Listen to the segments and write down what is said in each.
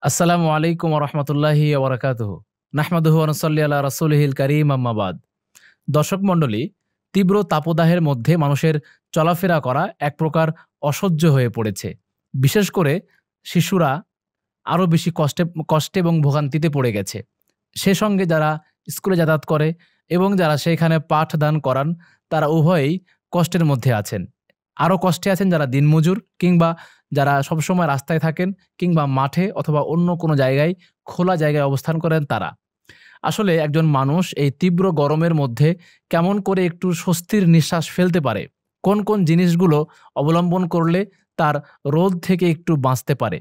আসসালামু আলাইকুম রহমতুল্লাহি ওবরাকাতুহ। নাহমাদুহু ওয়া নুসাল্লি আলা রাসূলিহিল কারীম, আম্মা বাদ। দর্শক মণ্ডলী, তীব্র তাপদাহের মধ্যে মানুষের চলাফেরা করা এক প্রকার অসহ্য হয়ে পড়েছে। বিশেষ করে শিশুরা আরও বেশি কষ্টে এবং ভোগান্তিতে পড়ে গেছে। সে সঙ্গে যারা স্কুলে যাতায়াত করে এবং যারা সেখানে পাঠদান করান, তারা উভয়েই কষ্টের মধ্যে আছেন। আরও কষ্টে আছেন যারা দিনমজুর কিংবা যারা সবসময় রাস্তায় থাকেন কিংবা মাঠে অথবা অন্য কোনো জায়গায় খোলা জায়গায় অবস্থান করেন তারা। আসলে একজন মানুষ এই তীব্র গরমের মধ্যে কেমন করে একটু স্বস্তির নিঃশ্বাস ফেলতে পারে, কোন কোন জিনিসগুলো অবলম্বন করলে তার রোদ থেকে একটু বাঁচতে পারে,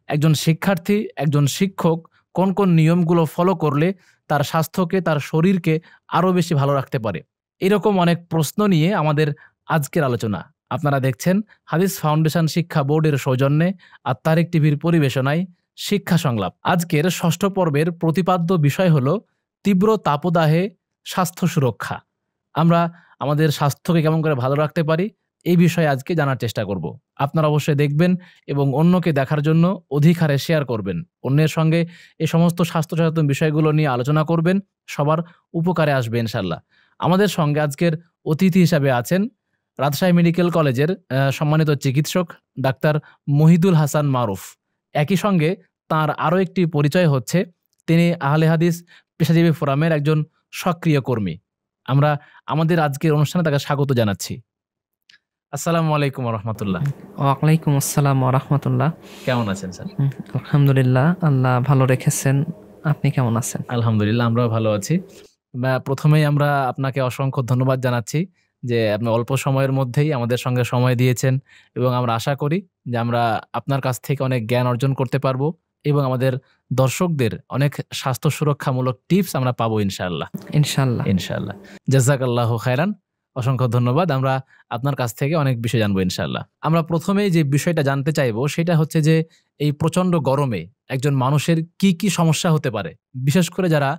একজন শিক্ষার্থী, একজন শিক্ষক কোন কোন নিয়মগুলো ফলো করলে তার স্বাস্থ্যকে, তার শরীরকে আরও বেশি ভালো রাখতে পারে, এরকম অনেক প্রশ্ন নিয়ে আমাদের আজকের আলোচনা। আপনারা দেখছেন হাদিস ফাউন্ডেশন শিক্ষা বোর্ডের সৌজন্যে আর তারেক টিভির পরিবেশনায় শিক্ষা সংলাপ। আজকের ষষ্ঠ পর্বের প্রতিপাদ্য বিষয় হলো তীব্র তাপদাহে স্বাস্থ্য সুরক্ষা। আমরা আমাদের স্বাস্থ্যকে কেমন করে ভালো রাখতে পারি এই বিষয়ে আজকে জানার চেষ্টা করব। আপনারা অবশ্যই দেখবেন এবং অন্যকে দেখার জন্য অধিক হারে শেয়ার করবেন। অন্যের সঙ্গে এই সমস্ত স্বাস্থ্য সচেতন বিষয়গুলো নিয়ে আলোচনা করবেন, সবার উপকারে আসবে ইনশাল্লাহ। আমাদের সঙ্গে আজকের অতিথি হিসাবে আছেন রাজশাহী মেডিকেল কলেজের সম্মানিত চিকিৎসক ডাক্তার মহিদুল হাসান মারুফ। একই সঙ্গে তার আরও একটি পরিচয় হচ্ছে তিনি আহলে হাদিস পেশাজীবী ফোরামের একজন সক্রিয় কর্মী। আমরা আমাদের আজকের অনুষ্ঠানে তাকে স্বাগত জানাচ্ছি। আসসালামু আলাইকুম রহমতুল্লাহ। ওয়ালাইকুম আসসালাম রাহমাতুল্লাহ। কেমন আছেন স্যার? আলহামদুলিল্লাহ, আল্লাহ ভালো রেখেছেন। আপনি কেমন আছেন? আলহামদুলিল্লাহ, আমরাও ভালো আছি। প্রথমেই আমরা আপনাকে অসংখ্য ধন্যবাদ জানাচ্ছি যে আপনি অল্প সময়ের মধ্যেই আমাদের সঙ্গে সময় দিয়েছেন এবং আমরা আশা করি যে আমরা আপনার কাছ থেকে অনেক জ্ঞান অর্জন করতে পারবো এবং আমাদের দর্শকদের অনেক স্বাস্থ্য সুরক্ষামূলক টিপস আমরা পাবো ইনশাআল্লাহ। ইনশাআল্লাহ ইনশাআল্লাহ। জাযাকাল্লাহু খায়রান। অসংখ্য ধন্যবাদ। আমরা আপনার কাছ থেকে অনেক বিষয় জানবো ইনশাআল্লাহ। আমরা প্রথমেই যে বিষয়টা জানতে চাইবো সেটা হচ্ছে যে এই প্রচন্ড গরমে একজন মানুষের কি কি সমস্যা হতে পারে, বিশেষ করে যারা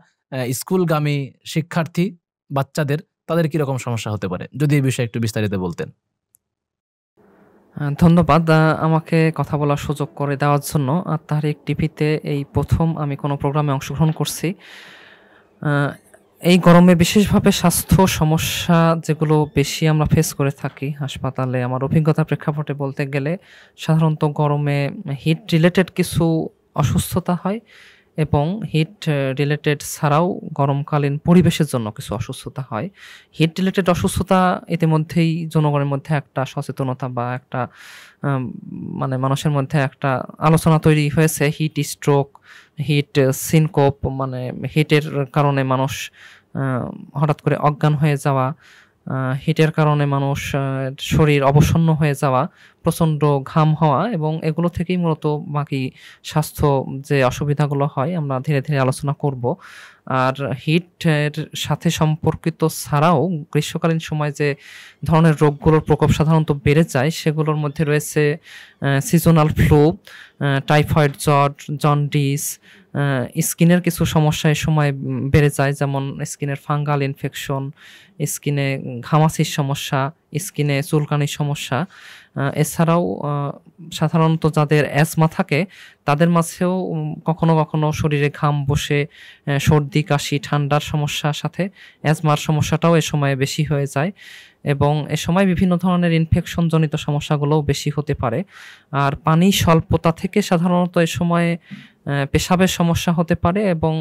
স্কুলগামী শিক্ষার্থী বাচ্চাদের, তাদের কিরকম সমস্যা হতে পারে, যদি এই বিষয়ে একটু বিস্তারিত বলতেন। ধন্যবাদ আমাকে কথা বলার সুযোগ করে দেওয়ার জন্য। আর তারেক টিভিতে এই প্রথম আমি কোনো প্রোগ্রামে অংশগ্রহণ করছি। এই গরমে বিশেষভাবে স্বাস্থ্য সমস্যা যেগুলো বেশি আমরা ফেস করে থাকি হাসপাতালে, আমার অভিজ্ঞতার প্রেক্ষাপটে বলতে গেলে সাধারণত গরমে হিট রিলেটেড কিছু অসুস্থতা হয় এবং হিট রিলেটেড ছাড়াও গরমকালীন পরিবেশের জন্য কিছু অসুস্থতা হয়। হিট রিলেটেড অসুস্থতা ইতিমধ্যেই জনগণের মধ্যে একটা সচেতনতা বা একটা মানে মানুষের মধ্যে একটা আলোচনা তৈরি হয়েছে। হিট স্ট্রোক, হিট সিনকোপ, মানে হিটের কারণে মানুষ হঠাৎ করে অজ্ঞান হয়ে যাওয়া, হিটের কারণে মানুষ শরীর অবসন্ন হয়ে যাওয়া, প্রচণ্ড ঘাম হওয়া, এবং এগুলো থেকেই মূলত বাকি স্বাস্থ্য যে অসুবিধাগুলো হয় আমরা ধীরে ধীরে আলোচনা করব। আর হিটের সাথে সম্পর্কিত ছাড়াও গ্রীষ্মকালীন সময় যে ধরনের রোগগুলোর প্রকোপ সাধারণত বেড়ে যায় সেগুলোর মধ্যে রয়েছে সিজনাল ফ্লু, টাইফয়েড জ্বর, জন্ডিস, স্কিনের কিছু সমস্যা এ সময় বেড়ে যায়, যেমন স্কিনের ফাঙ্গাল ইনফেকশন, স্কিনে ঘামাচির সমস্যা, স্কিনে চুলকানির সমস্যা। এছাড়াও সাধারণত যাদের অ্যাজমা থাকে তাদের মাঝেও কখনো কখনো শরীরে ঘাম বসে সর্দি, কাশি, ঠান্ডার সমস্যার সাথে অ্যাজমার সমস্যাটাও এ সময় বেশি হয়ে যায় এবং এ সময় বিভিন্ন ধরনের ইনফেকশনজনিত সমস্যাগুলোও বেশি হতে পারে। আর পানি স্বল্পতা থেকে সাধারণত এ সময়ে পেশাবের সমস্যা হতে পারে এবং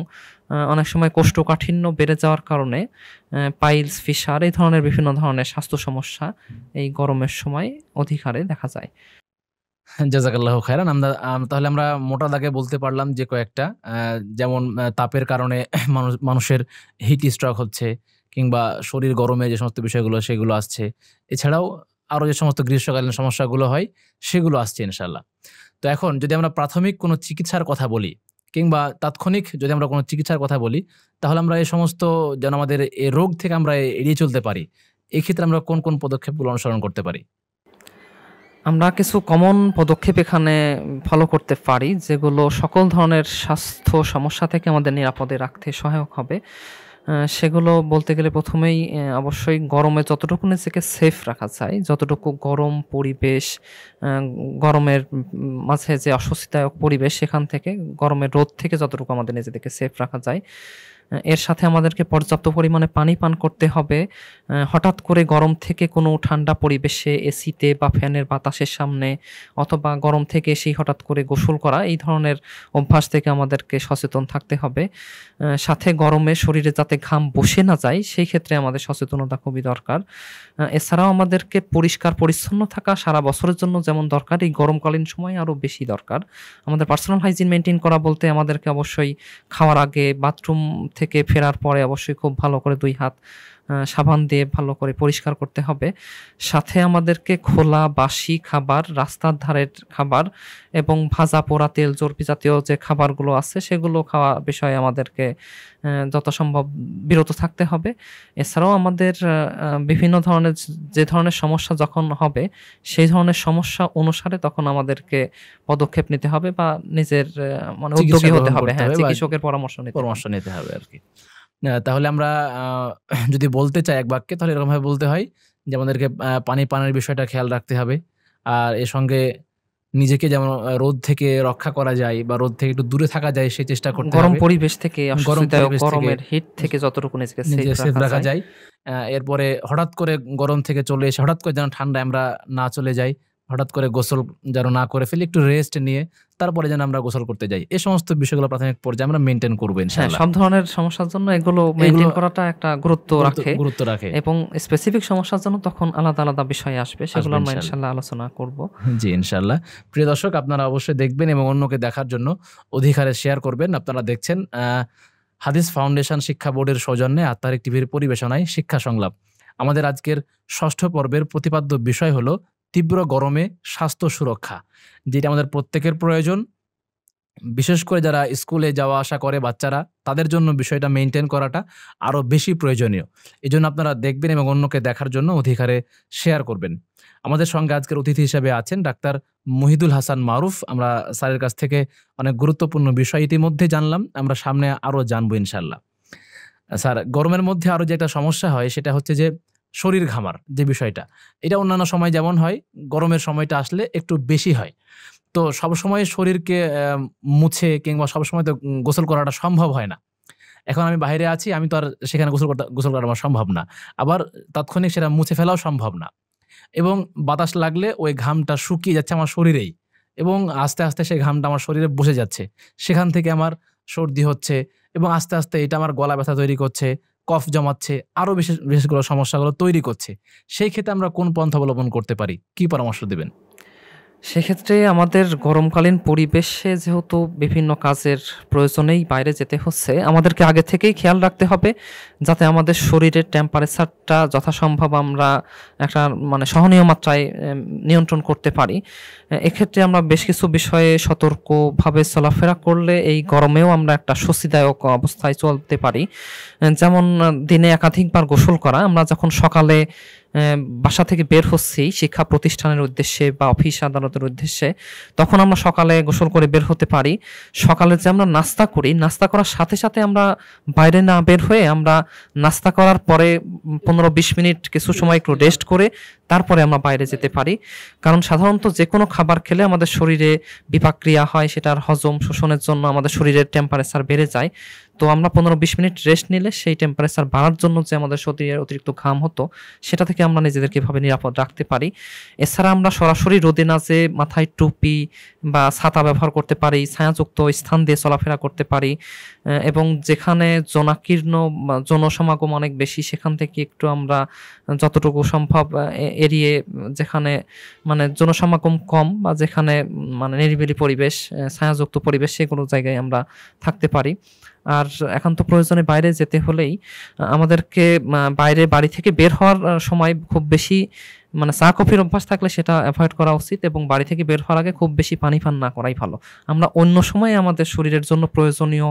অনেক সময় কোষ্ঠকাঠিন্য বেড়ে যাওয়ার কারণে পাইলস, ফিশার, এই ধরনের বিভিন্ন ধরনের স্বাস্থ্য সমস্যা এই গরমের সময় অধিক হারে দেখা যায়। জাযাকাল্লাহু খায়রান। তাহলে আমরা মোটা দাগে বলতে পারলাম যে কয়েকটা, যেমন তাপের কারণে মানুষের হিট স্ট্রোক হচ্ছে কিংবা শরীর গরমে যে সমস্ত বিষয়গুলো সেগুলো আসছে, এছাড়াও আরও যে সমস্ত গ্রীষ্মকালীন সমস্যাগুলো হয় সেগুলো আসছে ইনশাল্লাহ। তো এখন যদি আমরা প্রাথমিক কোনো চিকিৎসার কথা বলি কিংবা তাৎক্ষণিক যদি আমরা কোনো চিকিৎসার কথা বলি, তাহলে আমরা এই সমস্ত যেন আমাদের এই রোগ থেকে আমরা এড়িয়ে চলতে পারি, এক্ষেত্রে আমরা কোন কোন পদক্ষেপগুলো অনুসরণ করতে পারি? আমরা কিছু কমন পদক্ষেপ এখানে ফলো করতে পারি যেগুলো সকল ধরনের স্বাস্থ্য সমস্যা থেকে আমাদের নিরাপদে রাখতে সহায়ক হবে। সেগুলো বলতে গেলে ১ম এই অবশ্যই গরমে যতটুকু নিজেকে সেফ রাখা যায়, যতটুকু গরম পরিবেশ, আ গরমের মাঝে যে অস্বস্তিদায়ক পরিবেশ, সেখান থেকে গরমের রোদ থেকে যতটুকু আমাদের নিজেদেরকে সেফ রাখা যায়, এর সাথে আমাদেরকে পর্যাপ্ত পরিমাণে পানি পান করতে হবে। হঠাৎ করে গরম থেকে কোনো ঠান্ডা পরিবেশে এসিতে বা ফ্যানের বাতাসের সামনে অথবা গরম থেকে এসেই হঠাৎ করে গোসল করা, এই ধরনের অভ্যাস থেকে আমাদেরকে সচেতন থাকতে হবে। সাথে গরমে শরীরে যাতে ঘাম বসে না যায়, সেই ক্ষেত্রে আমাদের সচেতনতা খুবই দরকার। এছাড়াও আমাদেরকে পরিষ্কার পরিচ্ছন্ন থাকা সারা বছরের জন্য যেমন দরকার, এই গরমকালীন সময়ে আরও বেশি দরকার। আমাদের পার্সোনাল হাইজিন মেইনটেইন করা বলতে আমাদেরকে অবশ্যই খাওয়ার আগে, বাথরুম থেকে ফেরার পরে অবশ্যই খুব ভালো করে ২ হাত সাবান দিয়ে ভালো করে পরিষ্কার করতে হবে। সাথে আমাদেরকে খোলা বাসি খাবার, রাস্তার ধারের খাবার এবং ভাজা পোড়া তেল চর্বি জাতীয় যে খাবারগুলো আছে সেগুলো খাওয়া বিষয়ে আমাদেরকে যথাসম্ভব বিরত থাকতে হবে। এছাড়াও আমাদের বিভিন্ন ধরনের যে ধরনের সমস্যা যখন হবে, সেই ধরনের সমস্যা অনুসারে তখন আমাদেরকে পদক্ষেপ নিতে হবে বা নিজের মানে উদ্যোগী হতে হবে। হ্যাঁ, চিকিৎসকের পরামর্শ নিতে হবে আরকি। তাহলে আমরা যদি বলতে চাই এক বাক্যে, তাহলে এরকমভাবে বলতে হয় যে আমাদেরকে পানি পানের বিষয়টা খেয়াল রাখতে হবে। আর এর সঙ্গে নিজেকে যেমন রোদ থেকে রক্ষা করা যায় বা রোদ থেকে একটু দূরে থাকা যায় সেই চেষ্টা করতে হবে। গরম পরিবেশ থেকে, গরমের হিট থেকে যতটুকু নিজেকে সেফ রাখা যায়। এরপরে হঠাৎ করে গরম থেকে চলে এসে হঠাৎ করে যেন ঠান্ডায় আমরা না চলে যাই, হঠাৎ করে গোসল যেন না করে ফেলি, একটু রেস্ট নিয়ে তারপরে যেন আমরা গোসল করতে যাই। এই সমস্ত বিষয়গুলো প্রাথমিক পর্যায়ে আমরা মেইনটেইন করব ইনশাআল্লাহ। সব ধরনের সমস্যার জন্য এগুলো মেইনটেইন করাটা একটা গুরুত্ব রাখে এবং স্পেসিফিক সমস্যার জন্য তখন আলাদা আলাদা বিষয় আসবে, সেগুলো আমরা ইনশাআল্লাহ আলোচনা করব। জি ইনশাআল্লাহ। প্রিয় দর্শক, আপনারা অবশ্যই দেখবেন এবং অন্যকে দেখার জন্য অধিকারে শেয়ার করবেন। আপনারা দেখছেন হাদিস ফাউন্ডেশন শিক্ষা বোর্ডের সৌজন্যে আত্মারিক টিভির পরিবেশনায় শিক্ষা সংলাপ। আমাদের আজকের ৬ষ্ঠ পর্বের প্রতিপাদ্য বিষয় হলো তীব্র গরমে স্বাস্থ্য সুরক্ষা, যেটা আমাদের প্রত্যেকের প্রয়োজন। বিশেষ করে যারা স্কুলে যাওয়া আসা করে বাচ্চারা, তাদের জন্য বিষয়টা মেইনটেইন করাটা আরও বেশি প্রয়োজনীয়। এই জন্য আপনারা দেখবেন এবং অন্যকে দেখার জন্য অধিকারে শেয়ার করবেন। আমাদের সঙ্গে আজকের অতিথি হিসেবে আছেন ডাক্তার মহিদুল হাসান মারুফ। আমরা স্যারের কাছ থেকে অনেক গুরুত্বপূর্ণ বিষয় ইতিমধ্যে জানলাম, আমরা সামনে আরও জানবো ইনশাল্লাহ। স্যার, গরমের মধ্যে আরও যে একটা সমস্যা হয় সেটা হচ্ছে যে শরীর ঘামার যে বিষয়টা, এটা অন্যান্য সময় যেমন হয়, গরমের সময়টা আসলে একটু বেশি হয়। তো সবসময় শরীরকে মুছে কিংবা সবসময় তো গোসল করাটা সম্ভব হয় না। এখন আমি বাইরে আছি, আমি তো আর সেখানে গোসল করা আমার সম্ভব না, আবার তাৎক্ষণিক সেটা মুছে ফেলাও সম্ভব না। এবং বাতাস লাগলে ওই ঘামটা শুকিয়ে যাচ্ছে আমার শরীরেই এবং আস্তে আস্তে সেই ঘামটা আমার শরীরে বসে যাচ্ছে। সেখান থেকে আমার সর্দি হচ্ছে এবং আস্তে আস্তে এটা আমার গলা ব্যথা তৈরি করছে, কফ জমাচ্ছে, আরও বিশেষগুলো সমস্যাগুলো তৈরি করছে। সেই ক্ষেত্রে আমরা কোন পন্থা অবলম্বন করতে পারি, কি পরামর্শ দেবেন? সেক্ষেত্রে আমাদের গরমকালীন পরিবেশে যেহেতু বিভিন্ন কাজের প্রয়োজনেই বাইরে যেতে হচ্ছে, আমাদেরকে আগে থেকেই খেয়াল রাখতে হবে যাতে আমাদের শরীরের টেম্পারেচারটা যথাসম্ভব আমরা একটা মানে সহনীয় মাত্রায় নিয়ন্ত্রণ করতে পারি। এক্ষেত্রে আমরা বেশ কিছু বিষয়ে সতর্কভাবে চলাফেরা করলে এই গরমেও আমরা একটা স্বস্তিদায়ক অবস্থায় চলতে পারি। যেমন দিনে একাধিকবার গোসল করা। আমরা যখন সকালে বাসা থেকে বের হচ্ছি শিক্ষা প্রতিষ্ঠানের উদ্দেশ্যে বা অফিস আদালতের উদ্দেশ্যে, তখন আমরা সকালে গোসল করে বের হতে পারি। সকালে যে আমরা নাস্তা করি, নাস্তা করার সাথে সাথে আমরা বাইরে না বের হয়ে আমরা নাস্তা করার পরে 15-20 মিনিট কিছু সময় একটু রেস্ট করে তারপরে আমরা বাইরে যেতে পারি। কারণ সাধারণত যে কোনো খাবার খেলে আমাদের শরীরে বিপাকক্রিয়া হয়, সেটার হজম শোষণের জন্য আমাদের শরীরের টেম্পারেচার বেড়ে যায়। তো আমরা 15-20 মিনিট রেস্ট নিলে সেই টেম্পারেচার বাড়ার জন্য যে আমাদের শরীরের অতিরিক্ত ঘাম হতো, সেটা থেকে আমরা নিজেদেরকে এভাবে নিরাপদ রাখতে পারি। এছাড়া আমরা সরাসরি রোদে না যেয়ে মাথায় টুপি বা ছাতা ব্যবহার করতে পারি, ছায়াযুক্ত স্থান দিয়ে চলাফেরা করতে পারি এবং যেখানে জনাকীর্ণ জনসমাগম অনেক বেশি, সেখান থেকে একটু আমরা যতটুকু সম্ভব এড়িয়ে, যেখানে মানে জনসমাগম কম বা যেখানে মানে নিরিবিলি পরিবেশ, ছায়াযুক্ত পরিবেশ, সেগুলো জায়গায় আমরা থাকতে পারি। আর একান্ত প্রয়োজনে বাইরে যেতে হলেই আমাদেরকে বাড়ি থেকে বের হওয়ার সময় খুব বেশি মানে চা কফির অভ্যাস থাকলে সেটা অ্যাভয়েড করা উচিত এবং বাড়ি থেকে বের হওয়ার আগে খুব বেশি পানি পান না করাই ভালো। আমরা অন্য সময়ে আমাদের শরীরের জন্য প্রয়োজনীয়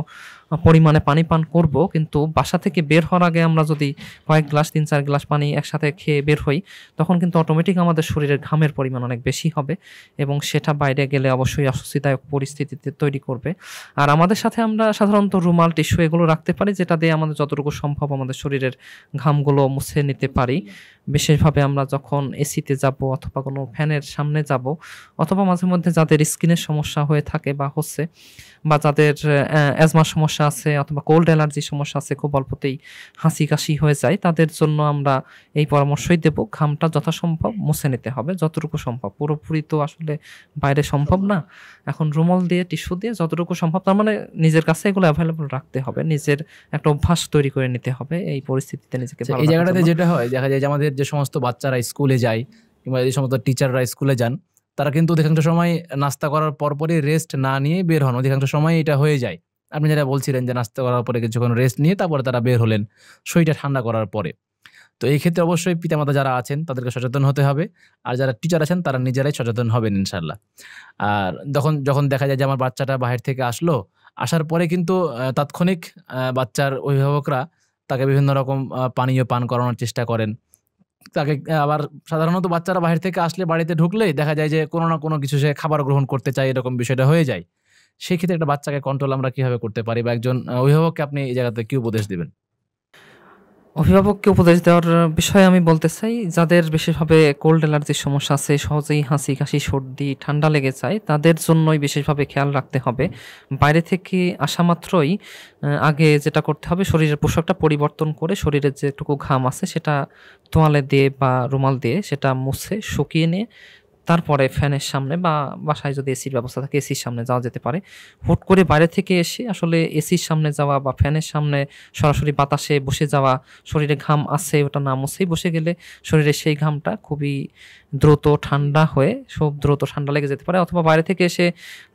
পরিমাণে পানি পান করব, কিন্তু বাসা থেকে বের হওয়ার আগে আমরা যদি কয়েক গ্লাস 3-4 গ্লাস পানি একসাথে খেয়ে বের হই, তখন কিন্তু অটোমেটিক আমাদের শরীরের ঘামের পরিমাণ অনেক বেশি হবে এবং সেটা বাইরে গেলে অবশ্যই অস্বস্তিদায়ক পরিস্থিতিতে তৈরি করবে। আর আমাদের সাথে আমরা সাধারণত রুমাল রুমাল, টিস্যু এগুলো রাখতে পারি, যেটা দিয়ে আমাদের যতটুকু সম্ভব আমাদের শরীরের ঘামগুলো মুছে নিতে পারি। বিশেষভাবে আমরা যখন এসিতে যাব অথবা কোনো ফ্যানের সামনে যাব, অথবা মাঝে মধ্যে যাদের স্কিনের সমস্যা হয়ে থাকে বা হচ্ছে, বা যাদের অ্যাজমার সমস্যা আছে অথবা কোল্ড অ্যালার্জি সমস্যা আছে, খুব অল্পতেই হাঁচি কাশি হয়ে যায়, তাদের জন্য আমরা এই পরামর্শই দেব, ঘামটা যথাসম্ভব মুছে নিতে হবে যতটুকু সম্ভব। পুরোপুরি তো আসলে বাইরে সম্ভব না, এখন রুমাল দিয়ে, টিস্যু দিয়ে যতটুকু সম্ভব, তার মানে নিজের কাছে এগুলো অ্যাভেলেবল রাখতে হবে, নিজের একটা অভ্যাস তৈরি করে নিতে হবে এই পরিস্থিতিতে নিজেকে ভালো এই রাখার জায়গাটাতে জন্য। যেটা হয় দেখা যায় যে আমাদের যে সমস্ত বাচ্চারা স্কুলে যায় কিংবা যে সমস্ত টিচাররা স্কুলে যান, তারা কিন্তু অধিকাংশ সময় নাস্তা করার পরপরই রেস্ট না নিয়ে বের হন, অধিকাংশ সময় এটা হয়ে যায়। আপনি যেটা বলছিলেন যে নাস্তা করার পরে কিছুক্ষণ রেস্ট নিয়ে তারপরে তারা বের হলেন শরীরটা ঠান্ডা করার পরে। তো এই ক্ষেত্রে অবশ্যই পিতামাতা যারা আছেন তাদেরকে সচেতন হতে হবে, আর যারা টিচার আছেন তারা নিজেরাই সচেতন হবেন ইনশাল্লাহ। আর যখন দেখা যায় যে আমার বাচ্চাটা বাহির থেকে আসলো, আসার পরে কিন্তু তাৎক্ষণিক বাচ্চার অভিভাবকরা তাকে বিভিন্ন রকম পানীয় পান করানোর চেষ্টা করেন। তাকে আবার সাধারণত বাচ্চারা বাহির থেকে আসলে বাড়িতে ঢুকলেই দেখা যায় যে কোনো না কোনো কিছু সে খাবার গ্রহণ করতে চায়, এরকম বিষয়টা হয়ে যায়। সেই ক্ষেত্রে একটা বাচ্চাকে কন্ট্রোল আমরা কিভাবে করতে পারি, বা একজন অভিভাবককে আপনি এই জায়গাতে কি উপদেশ দিবেন? অভিভাবককে উপদেশ দেওয়ার বিষয়ে আমি বলতে চাই, যাদের বিশেষভাবে কোল্ড অ্যালার্জির সমস্যা আছে, সহজেই হাঁচি কাশি সর্দি ঠান্ডা লেগে যায়, তাদের জন্যই বিশেষভাবে খেয়াল রাখতে হবে। বাইরে থেকে আসা মাত্রই আগে যেটা করতে হবে, শরীরের পোশাকটা পরিবর্তন করে শরীরের যেটুকু ঘাম আছে সেটা তোয়ালে দিয়ে বা রুমাল দিয়ে সেটা মুছে শুকিয়ে নিয়ে তারপরে ফ্যানের সামনে বা বাসায় যদি এসির ব্যবস্থা থাকে এসির সামনে যাওয়া যেতে পারে। হুট করে বাইরে থেকে এসে আসলে এসির সামনে যাওয়া বা ফ্যানের সামনে সরাসরি বাতাসে বসে যাওয়া, শরীরে ঘাম আছে ওটা না মুছেই বসে গেলে শরীরে সেই ঘামটা খুবই দ্রুত ঠান্ডা হয়ে দ্রুত ঠান্ডা লেগে যেতে পারে। অথবা বাইরে থেকে এসে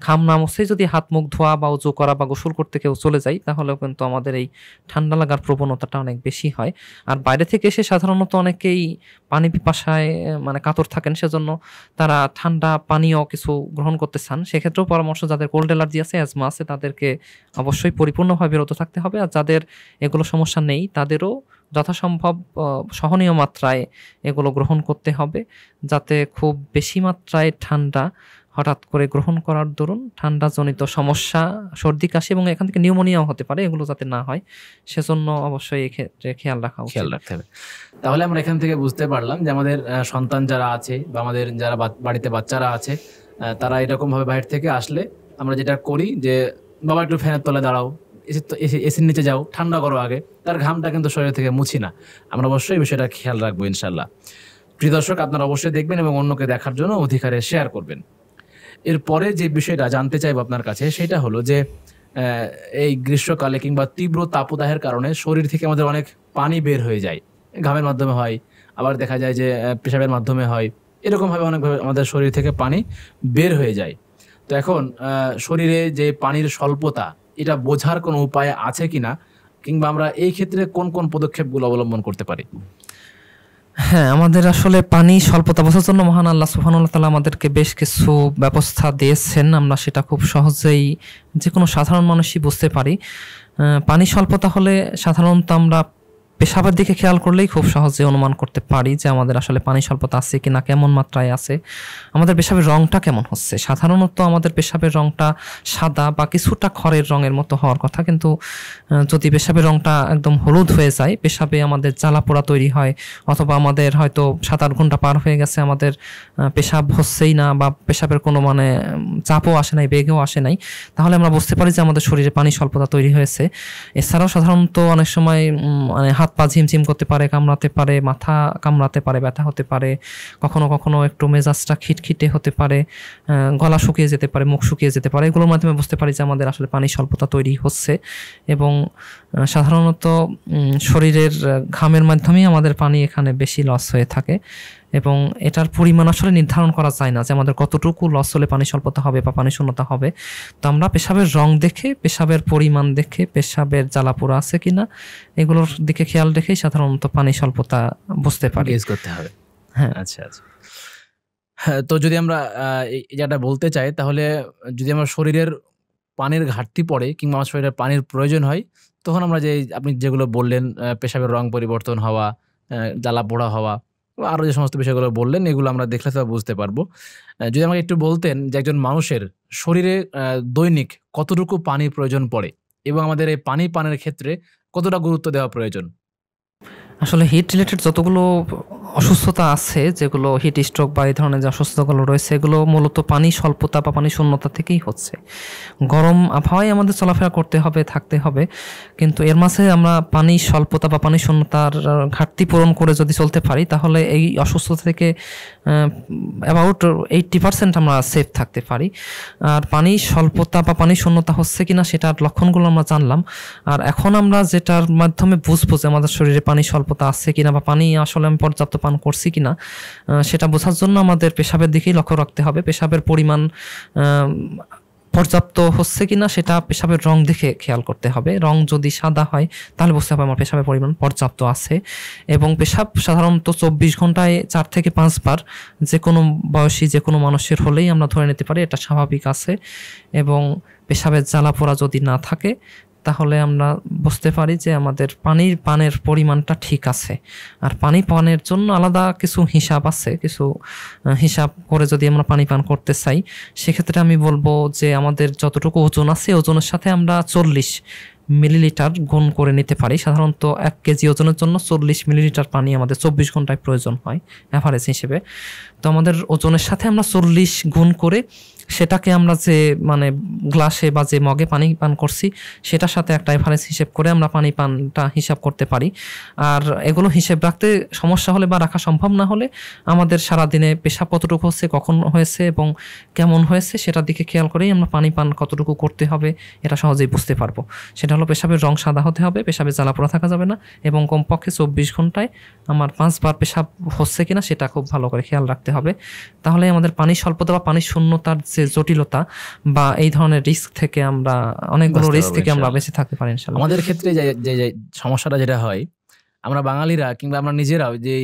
ঘাম না মুছেই যদি হাত মুখ ধোয়া বা উজু করা বা গোসল করতে কেউ চলে যায়, তাহলেও কিন্তু আমাদের এই ঠান্ডা লাগার প্রবণতাটা অনেক বেশি হয়। আর বাইরে থেকে এসে সাধারণত অনেকেই পানি পিপাসায় মানে কাতর থাকেন, সেজন্য তারা ঠান্ডা পানীয় কিছু গ্রহণ করতে চান। সেক্ষেত্রেও পরামর্শ, যাদের কোল্ড অ্যালার্জি আছে, অ্যাজমা আছে, তাদেরকে অবশ্যই পরিপূর্ণভাবে বিরত থাকতে হবে। আর যাদের এগুলো সমস্যা নেই তাদেরও যথাসম্ভব সহনীয় মাত্রায় এগুলো গ্রহণ করতে হবে, যাতে খুব বেশি মাত্রায় ঠান্ডা হঠাৎ করে গ্রহণ করার দরুন ঠান্ডাজনিত সমস্যা, সর্দি কাশি এবং এখান থেকে নিউমোনিয়াও হতে পারে, এগুলো যাতে না হয় সেজন্য অবশ্যই এক্ষেত্রে খেয়াল রাখা উচিত। খেয়াল রাখতে হবে। তাহলে আমরা এখান থেকে বুঝতে পারলাম যে আমাদের সন্তান যারা আছে বা আমাদের যারা বাড়িতে বাচ্চারা আছে, তারা এরকম ভাবে বাইরে থেকে আসলে আমরা যেটা করি যে বাবা একটু ফ্যানের তলে দাঁড়াও, এসির নিচে যাও, ঠান্ডা করো আগে, তার ঘামটা কিন্তু শরীর থেকে মুছি না। আমরা অবশ্যই বিষয়টা খেয়াল রাখবো ইনশাল্লাহ। প্রিয় দর্শক, আপনারা অবশ্যই দেখবেন এবং অন্যকে দেখার জন্য অধিকারে শেয়ার করবেন। এরপরে যে বিষয়টা জানতে চাইবো আপনার কাছে সেটা হলো যে এই গ্রীষ্মকালে কিংবা তীব্র তাপদাহের কারণে শরীর থেকে আমাদের অনেক পানি বের হয়ে যায়, ঘামের মাধ্যমে হয়, আবার দেখা যায় যে পেশাবের মাধ্যমে হয়, এরকমভাবে অনেকভাবে আমাদের শরীর থেকে পানি বের হয়ে যায়। তো এখন শরীরে যে পানির স্বল্পতা, এটা বোঝার কোনো উপায় আছে কিনা, কিংবা আমরা এই ক্ষেত্রে কোন কোন পদক্ষেপগুলো অবলম্বন করতে পারি? হ্যাঁ, আমাদের আসলে পানি স্বল্পতা বোঝার জন্য মহান আল্লাহ সুবহানাহু ওয়া তাআলা আমাদেরকে বেশ কিছু ব্যবস্থা দিয়েছেন, আমরা সেটা খুব সহজেই যে কোনো সাধারণ মানুষই বুঝতে পারি। পানি স্বল্পতা হলে সাধারণত আমরা পেশাবের দিকে খেয়াল করলেই খুব সহজে অনুমান করতে পারি যে আমাদের আসলে পানি স্বল্পতা আছে কিনা, কেমন মাত্রায় আছে, আমাদের পেশাবের রংটা কেমন হচ্ছে। সাধারণত আমাদের পেশাবের রংটা সাদা বা কিছুটা খড়ের রঙের মতো হওয়ার কথা, কিন্তু যদি পেশাবের রংটা একদম হলুদ হয়ে যায়, পেশাবে আমাদের জ্বালা পোড়া তৈরি হয়, অথবা আমাদের হয়তো 7-8 ঘন্টা পার হয়ে গেছে, আমাদের পেশাব হচ্ছেই না বা পেশাবের কোনো মানে চাপও আসে নাই, বেগও আসে নাই, তাহলে আমরা বুঝতে পারি যে আমাদের শরীরে পানি স্বল্পতা তৈরি হয়েছে। এছাড়াও সাধারণত অনেক সময় মানে হাত পা ঝিমঝিম করতে পারে, কামড়াতে পারে, মাথা কামড়াতে পারে, ব্যথা হতে পারে, কখনো কখনো একটু মেজাজটা খিটখিটে হতে পারে, গলা শুকিয়ে যেতে পারে, মুখ শুকিয়ে যেতে পারে। এগুলোর মাধ্যমে বুঝতে পারি যে আমাদের আসলে পানি স্বল্পতা তৈরি হচ্ছে। এবং সাধারণত শরীরের ঘামের মাধ্যমেই আমাদের পানি এখানে বেশি লস হয়ে থাকে, এবং এটার পরিমাণ আসলে নির্ধারণ করা যায় না যে আমাদের কতটুকু লস হলে পানি স্বল্পতা হবে বা পানি শূন্যতা হবে। তো আমরা পেশাবের রং দেখে, পেশাবের পরিমাণ দেখে, পেশাবের জ্বালাপোড়া আছে কিনা, এগুলোর দিকে খেয়াল রেখেই সাধারণত পানি স্বল্পতা বুঝতে পারি, গেজ করতে হবে। হ্যাঁ, আচ্ছা আচ্ছা। হ্যাঁ, তো যদি আমরা যেটা বলতে চাই, তাহলে যদি আমার শরীরের পানির ঘাটতি পড়ে কিংবা আমার শরীরের পানির প্রয়োজন হয়, তখন আমরা যে আপনি যেগুলো বললেন, পেশাবের রং পরিবর্তন হওয়া, জ্বালা পোড়া হওয়া, আরও যে সমস্ত বিষয়গুলো বললেন, এগুলো আমরা দেখলে তো বুঝতে পারবো। যদি আমাকে একটু বলতেন যে একজন মানুষের শরীরে দৈনিক কতটুকু পানির প্রয়োজন পড়ে, এবং আমাদের এই পানি পানের ক্ষেত্রে কতটা গুরুত্ব দেওয়া প্রয়োজন? আসলে হিট রিলেটেড যতগুলো অসুস্থতা আছে, যেগুলো হিট স্ট্রোক বা এই ধরনের যে অসুস্থতাগুলো রয়েছে, এগুলো মূলত পানি স্বল্পতা বা পানি শূন্যতা থেকেই হচ্ছে। গরম আবহাওয়ায় আমাদের চলাফেরা করতে হবে, থাকতে হবে, কিন্তু এর মাঝে আমরা পানি স্বল্পতা বা পানি শূন্যতার ঘাটতি পূরণ করে যদি চলতে পারি, তাহলে এই অসুস্থতা থেকে অ্যাবাউট 80% আমরা সেফ থাকতে পারি। আর পানি স্বল্পতা বা পানি শূন্যতা হচ্ছে কিনা সেটার লক্ষণগুলো আমরা জানলাম। আর এখন আমরা যেটার মাধ্যমে বুঝবো যে আমাদের শরীরে পানি স্বল্পতা আছে কিনা বা পানি আসলে আমি পর্যাপ্ত পান করছি কিনা, সেটা বোঝার জন্য আমাদের পেশাবের দিকেই লক্ষ্য রাখতে হবে। পেশাবের পরিমাণ পর্যাপ্ত হচ্ছে কিনা সেটা পেশাবের রং দেখে খেয়াল করতে হবে। রং যদি সাদা হয় তাহলে বুঝতে হবে আমার পেশাবের পরিমাণ পর্যাপ্ত আছে। এবং পেশাব সাধারণত 24 ঘন্টায় 4 থেকে 5 বার যে কোনো বয়সী যে কোনো মানুষের হলেই আমরা ধরে নিতে পারি এটা স্বাভাবিক আছে। এবং পেশাবের জ্বালা পোড়া যদি না থাকে তাহলে আমরা বুঝতে পারি যে আমাদের পানির পানের পরিমাণটা ঠিক আছে। আর পানি পানের জন্য আলাদা কিছু হিসাব আছে, কিছু হিসাব করে যদি আমরা পানি পান করতে চাই, সেক্ষেত্রে আমি বলবো যে আমাদের যতটুকু ওজন আছে ওজনের সাথে আমরা 40 মিলিলিটার গুণ করে নিতে পারি। সাধারণত 1 কেজি ওজনের জন্য 40 মিলিলিটার পানি আমাদের 24 ঘন্টায় প্রয়োজন হয় অ্যাভারেজ হিসেবে। তো আমাদের ওজনের সাথে আমরা 40 গুণ করে সেটাকে আমরা যে মানে গ্লাসে বা যে মগে পানি পান করছি সেটার সাথে একটা এভারেজ হিসেব করে আমরা পানি পানটা হিসাব করতে পারি। আর এগুলো হিসেব রাখতে সমস্যা হলে বা রাখা সম্ভব না হলে আমাদের সারাদিনে পেশাব কতটুকু হচ্ছে, কখন হয়েছে এবং কেমন হয়েছে সেটার দিকে খেয়াল করেই আমরা পানি পান কতটুকু করতে হবে এটা সহজেই বুঝতে পারবো। সেটা হলো পেশাবের রং সাদা হতে হবে, পেশাবের জ্বালা পোড়া থাকা যাবে না, এবং কমপক্ষে 24 ঘন্টায় আমার 5 বার পেশাব হচ্ছে কিনা সেটা খুব ভালো করে খেয়াল রাখতে হবে। তাহলে আমাদের পানি স্বল্পতা বা পানি শূন্যতার যে জটিলতা বা এই ধরনের রিস্ক থেকে আমরা অনেকগুলো রিস্ক থেকে আমরা বেঁচে থাকতে পারি ইনশাআল্লাহ। আমাদের ক্ষেত্রে যে সমস্যাটা যেটা হয়, আমরা বাঙালিরা কিংবা আমরা নিজেরাও যে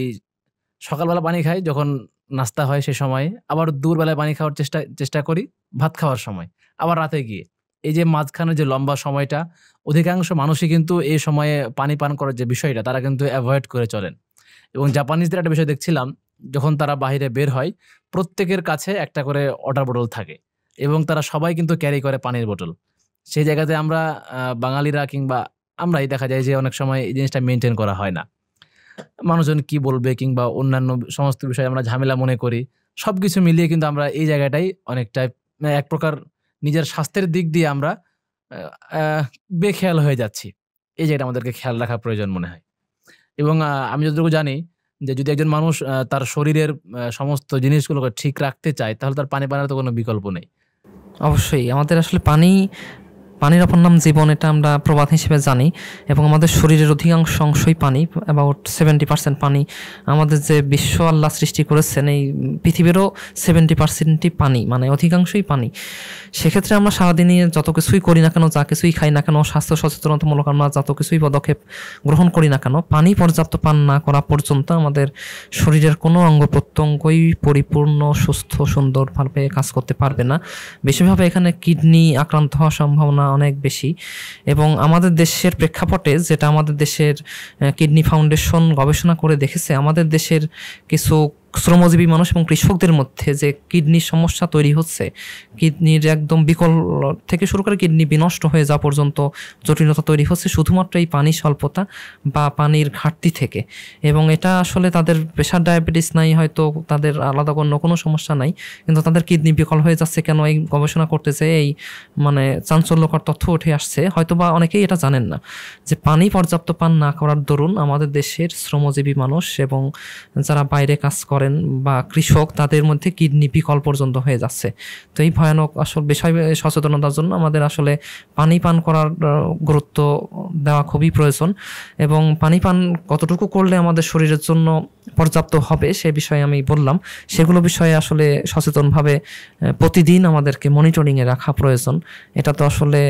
সকালবেলা পানি খাই যখন নাস্তা হয় সে সময়, আবার দুপুরবেলায় পানি খাওয়ার চেষ্টা করি ভাত খাওয়ার সময়, আবার রাতে গিয়ে, এই যে মাঝখানে যে লম্বা সময়টা অধিকাংশ মানুষই কিন্তু এই সময়ে পানি পান করার যে বিষয়টা তারা কিন্তু অ্যাভয়েড করে চলেন। এবং জাপানিজদের একটা বিষয় দেখছিলাম, যখন তারা বাইরে বের হয় প্রত্যেকের কাছে একটা করে ওয়াটার বোতল থাকে এবং তারা সবাই কিন্তু ক্যারি করে পানির বোতল। সেই জায়গাতে আমরা বাঙালিরা কিংবা আমরাই দেখা যায় যে অনেক সময় এই জিনিসটা মেনটেন করা হয় না। মানুষজন কি বলবে কিংবা অন্যান্য সমস্ত বিষয় আমরা ঝামেলা মনে করি। সবকিছু মিলিয়ে কিন্তু আমরা এই জায়গাটাই অনেকটাই এক প্রকার নিজের স্বাস্থ্যের দিক দিয়ে আমরা বেখেয়াল হয়ে যাচ্ছি। এই জায়গাটা আমাদেরকে খেয়াল রাখা প্রয়োজন মনে হয়। এবং আমি যতটুকু জানি যে যদি একজন মানুষ তার শরীরের সমস্ত জিনিসগুলোকে ঠিক রাখতে চায় তাহলে তার পানি পানের তো কোনো বিকল্প নেই। অবশ্যই আমাদের আসলে পানির অপর নাম জীবন, এটা আমরা প্রবাদ হিসেবে জানি। এবং আমাদের শরীরের অধিকাংশ অংশই পানি, অ্যাবাউট 70% পানি। আমাদের যে বিশ্ব আল্লাহ সৃষ্টি করেছেন এই পৃথিবীরও 70%ই পানি, মানে অধিকাংশই পানি। সেক্ষেত্রে আমরা সারাদিনে যত কিছুই করি না কেন, যা কিছুই খাই না কেন, স্বাস্থ্য সচেতনতামূলক আমরা যত কিছুই পদক্ষেপ গ্রহণ করি না কেন, পানি পর্যাপ্ত পান না করা পর্যন্ত আমাদের শরীরের কোনো অঙ্গ প্রত্যঙ্গই পরিপূর্ণ সুস্থ সুন্দরভাবে কাজ করতে পারবে না। বেশিরভাগ এখানে কিডনি আক্রান্ত হওয়ার সম্ভাবনা অনেক বেশি। এবং আমাদের দেশের প্রেক্ষাপটে যেটা আমাদের দেশের কিডনি ফাউন্ডেশন গবেষণা করে দেখেছে, আমাদের দেশের কিছু শ্রমজীবী মানুষ এবং কৃষকদের মধ্যে যে কিডনির সমস্যা তৈরি হচ্ছে, কিডনির একদম বিকল থেকে শুরু করে কিডনি বিনষ্ট হয়ে যাওয়া পর্যন্ত জটিলতা তৈরি হচ্ছে শুধুমাত্র এই পানি স্বল্পতা বা পানির ঘাটতি থেকে। এবং এটা আসলে তাদের প্রেশার ডায়াবেটিস নাই, হয়তো তাদের আলাদা অন্য কোনো সমস্যা নাই, কিন্তু তাদের কিডনি বিকল হয়ে যাচ্ছে কেন, এই গবেষণা করতে যেয়ে এই মানে চাঞ্চল্যকর তথ্য উঠে আসছে। হয়তো বা অনেকেই এটা জানেন না যে পানি পর্যাপ্ত পান না করার দরুন আমাদের দেশের শ্রমজীবী মানুষ এবং যারা বাইরে কাজ করেন বা কৃষক, তাদের মধ্যে কিডনি বিকল পর্যন্ত হয়ে যাচ্ছে। তো এই ভয়ানক আসল বিষয় সচেতনতার জন্য আমাদের আসলে পানি পান করার গুরুত্ব দেওয়া খুবই প্রয়োজন। এবং পানি পান কতটুকু করলে আমাদের শরীরের জন্য পর্যাপ্ত হবে সে বিষয়ে আমি বললাম, সেগুলো বিষয়ে আসলে সচেতনভাবে প্রতিদিন আমাদেরকে মনিটরিংয়ে রাখা প্রয়োজন। এটা তো আসলে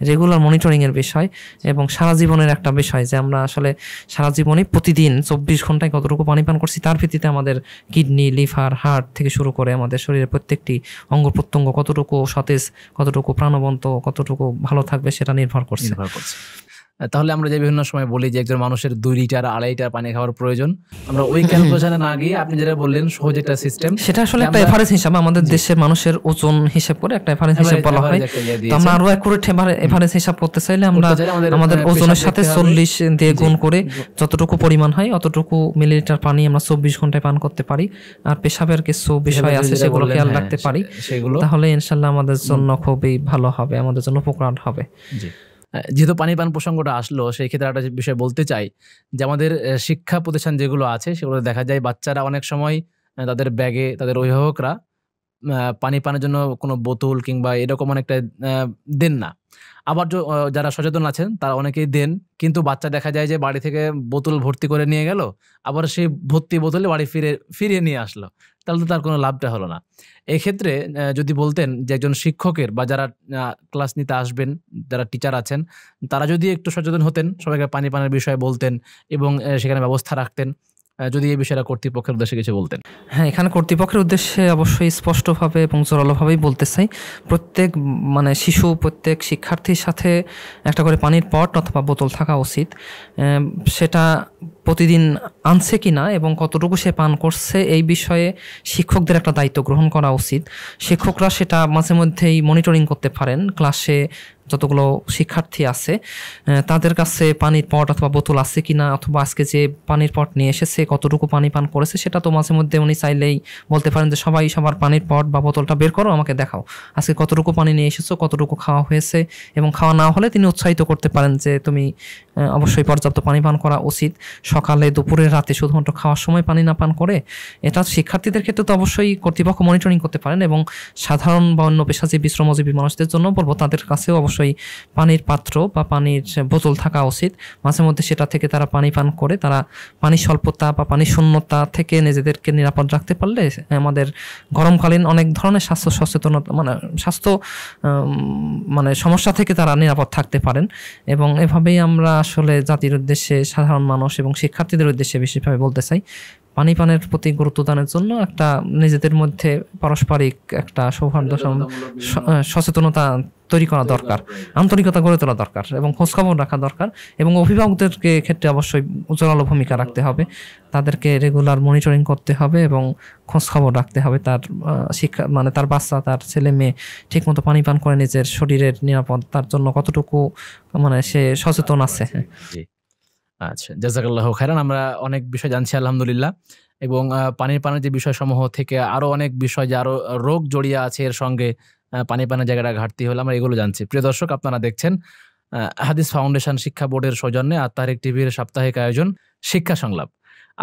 রেগুলার মনিটরিংয়ের বিষয় এবং সারা জীবনের একটা বিষয় যে আমরা আসলে সারা জীবনে প্রতিদিন 24 ঘন্টায় কতটুকু পানি পান করছি তার ভিত্তিতে আমাদের কিডনি, লিভার, হার্ট থেকে শুরু করে আমাদের শরীরের প্রত্যেকটি অঙ্গ প্রত্যঙ্গ কতটুকু সতেজ, কতটুকু প্রাণবন্ত, কতটুকু ভালো থাকবে সেটা নির্ভর করছে। তাহলে আমরা যে বিভিন্ন সময় বলি যে একজন মানুষের 2 লিটার 2.5 লিটার পানি খাওয়ার প্রয়োজন, আমরা ওই ক্যালকুলেশনে না গিয়ে আপনি যেটা বললেন সহজ একটা সিস্টেম, সেটা আসলে একটা এভারেজ হিসাব, আমাদের দেশের মানুষের ওজন হিসাব করে একটা এভারেজ হিসাব বলা হয়। তো আমরা আরো অ্যাকুরেট এভারেজ হিসাব করতে চাইলে আমরা আমাদের ওজনের সাথে 40 দিয়ে গুণ করে যতটুকু পরিমাণ হয় অতটুকু মিলিলিটার পানি আমরা 24 ঘন্টায় পান করতে পারি। আর পেশাবের কিছু বিষয় আছে সেগুলো খেয়াল রাখতে পারি, তাহলে ইনশাল্লাহ আমাদের জন্য খুবই ভালো হবে, আমাদের জন্য উপকার হবে। যেহেতু পানি পান প্রসঙ্গটা আসলো, সেই ক্ষেত্রে একটা বিষয় বলতে চাই যে আমাদের শিক্ষা প্রতিষ্ঠান যেগুলো আছে সেগুলো দেখা যায় বাচ্চারা অনেক সময় তাদের ব্যাগে তাদের অভিভাবকরা পানি পানের জন্য কোনো বোতল কিংবা এরকম অনেকটা দেন না। আবার যারা সচেতন আছেন তারা অনেকেই দেন, কিন্তু বাচ্চা দেখা যায় যে বাড়ি থেকে বোতল ভর্তি করে নিয়ে গেল, আবার সেই ভর্তি বোতলে বাড়ি ফিরিয়ে নিয়ে আসলো, তাহলে তো তার কোনো লাভটা হলো না। এক্ষেত্রে যদি বলতেন যে একজন শিক্ষকের বা যারা ক্লাস নিতে আসবেন, যারা টিচার আছেন, তারা যদি একটু সচেতন হতেন, সবাইকে পানি পানের বিষয়ে বলতেন এবং সেখানে ব্যবস্থা রাখতেন, যদি এই বিষয়টা কর্তৃপক্ষের উদ্দেশ্যে কিছু বলতেন। হ্যাঁ, এখানে কর্তৃপক্ষের উদ্দেশ্যে অবশ্যই স্পষ্টভাবে এবং জোরালোভাবেই বলতে চাই, প্রত্যেক শিশু, প্রত্যেক শিক্ষার্থীর সাথে একটা করে পানির পট অথবা বোতল থাকা উচিত। সেটা প্রতিদিন আনছে কিনা এবং কতটুকু সে পান করছে এই বিষয়ে শিক্ষকদের একটা দায়িত্ব গ্রহণ করা উচিত। শিক্ষকরা সেটা মাঝে মধ্যেই মনিটরিং করতে পারেন, ক্লাসে যতগুলো শিক্ষার্থী আছে তাদের কাছে পানির পট অথবা বোতল আছে কিনা, অথবা আজকে যে পানির পট নিয়ে এসেছে কতটুকু পানি পান করেছে, সেটা তো মাঝে মধ্যে উনি চাইলেই বলতে পারেন যে সবাই সবার পানির পট বা বোতলটা বের করো, আমাকে দেখাও আজকে কতটুকু পানি নিয়ে এসেছো, কতটুকু খাওয়া হয়েছে। এবং খাওয়া না হলে তিনি উৎসাহিত করতে পারেন যে তুমি অবশ্যই পর্যাপ্ত পানি পান করা উচিত, সকালে দুপুরে রাতে শুধুমাত্র খাওয়ার সময় পানি না পান করে। এটা শিক্ষার্থীদের ক্ষেত্রে তো অবশ্যই কর্তৃপক্ষ মনিটরিং করতে পারেন, এবং সাধারণ বা অন্য পেশাজীবী শ্রমজীবী মানুষদের জন্য বলবো তাদের কাছেও অবশ্যই পানির পাত্র বা পানির বোতল থাকা উচিত। মাঝে মধ্যে সেটা থেকে তারা পানি পান করে তারা পানি স্বল্পতা বা পানি শূন্যতা থেকে নিজেদেরকে নিরাপদ রাখতে পারলে আমাদের গরমকালীন অনেক ধরনের স্বাস্থ্য সচেতনতা স্বাস্থ্য সমস্যা থেকে তারা নিরাপদ থাকতে পারেন। এবং এভাবেই আমরা আসলে জাতির উদ্দেশ্যে, সাধারণ মানুষ এবং শিক্ষার্থীদের উদ্দেশ্যে বিশেষভাবে বলতে চাই, পানি পানের প্রতি গুরুত্ব দানের জন্য একটা নিজেদের মধ্যে পারস্পরিক একটা সৌহার্দ্য সচেতনতা তৈরি করা দরকার, আন্তরিকতা গড়ে তোলা দরকার এবং খোঁজখবর রাখা দরকার। এবং অভিভাবকদেরকে ক্ষেত্রে অবশ্যই জোরালো ভূমিকা রাখতে হবে, তাদেরকে রেগুলার মনিটরিং করতে হবে এবং খোঁজখবর রাখতে হবে তার শিক্ষা তার বাচ্চা, তার ছেলে মেয়ে ঠিকমতো পানি পান করে নিজের শরীরের নিরাপত্তার জন্য কতটুকু সে সচেতন আছে। আচ্ছা, জাযাকাল্লাহু খাইরান। আমরা অনেক বিষয় জানছি আলহামদুলিল্লাহ, এবং পানির যে বিষয়সমূহ থেকে আরো অনেক বিষয় যে আরো রোগ জড়িয়ে আছে এর সঙ্গে, পানি পানের জায়গাটা ঘাটতি হলে আমরা এগুলো জানছি। প্রিয় দর্শক, আপনারা দেখছেন হাদিস ফাউন্ডেশন শিক্ষা বোর্ডের সৌজন্যে আত-তাহরিক টিভির সাপ্তাহিক আয়োজন শিক্ষা সংলাপ।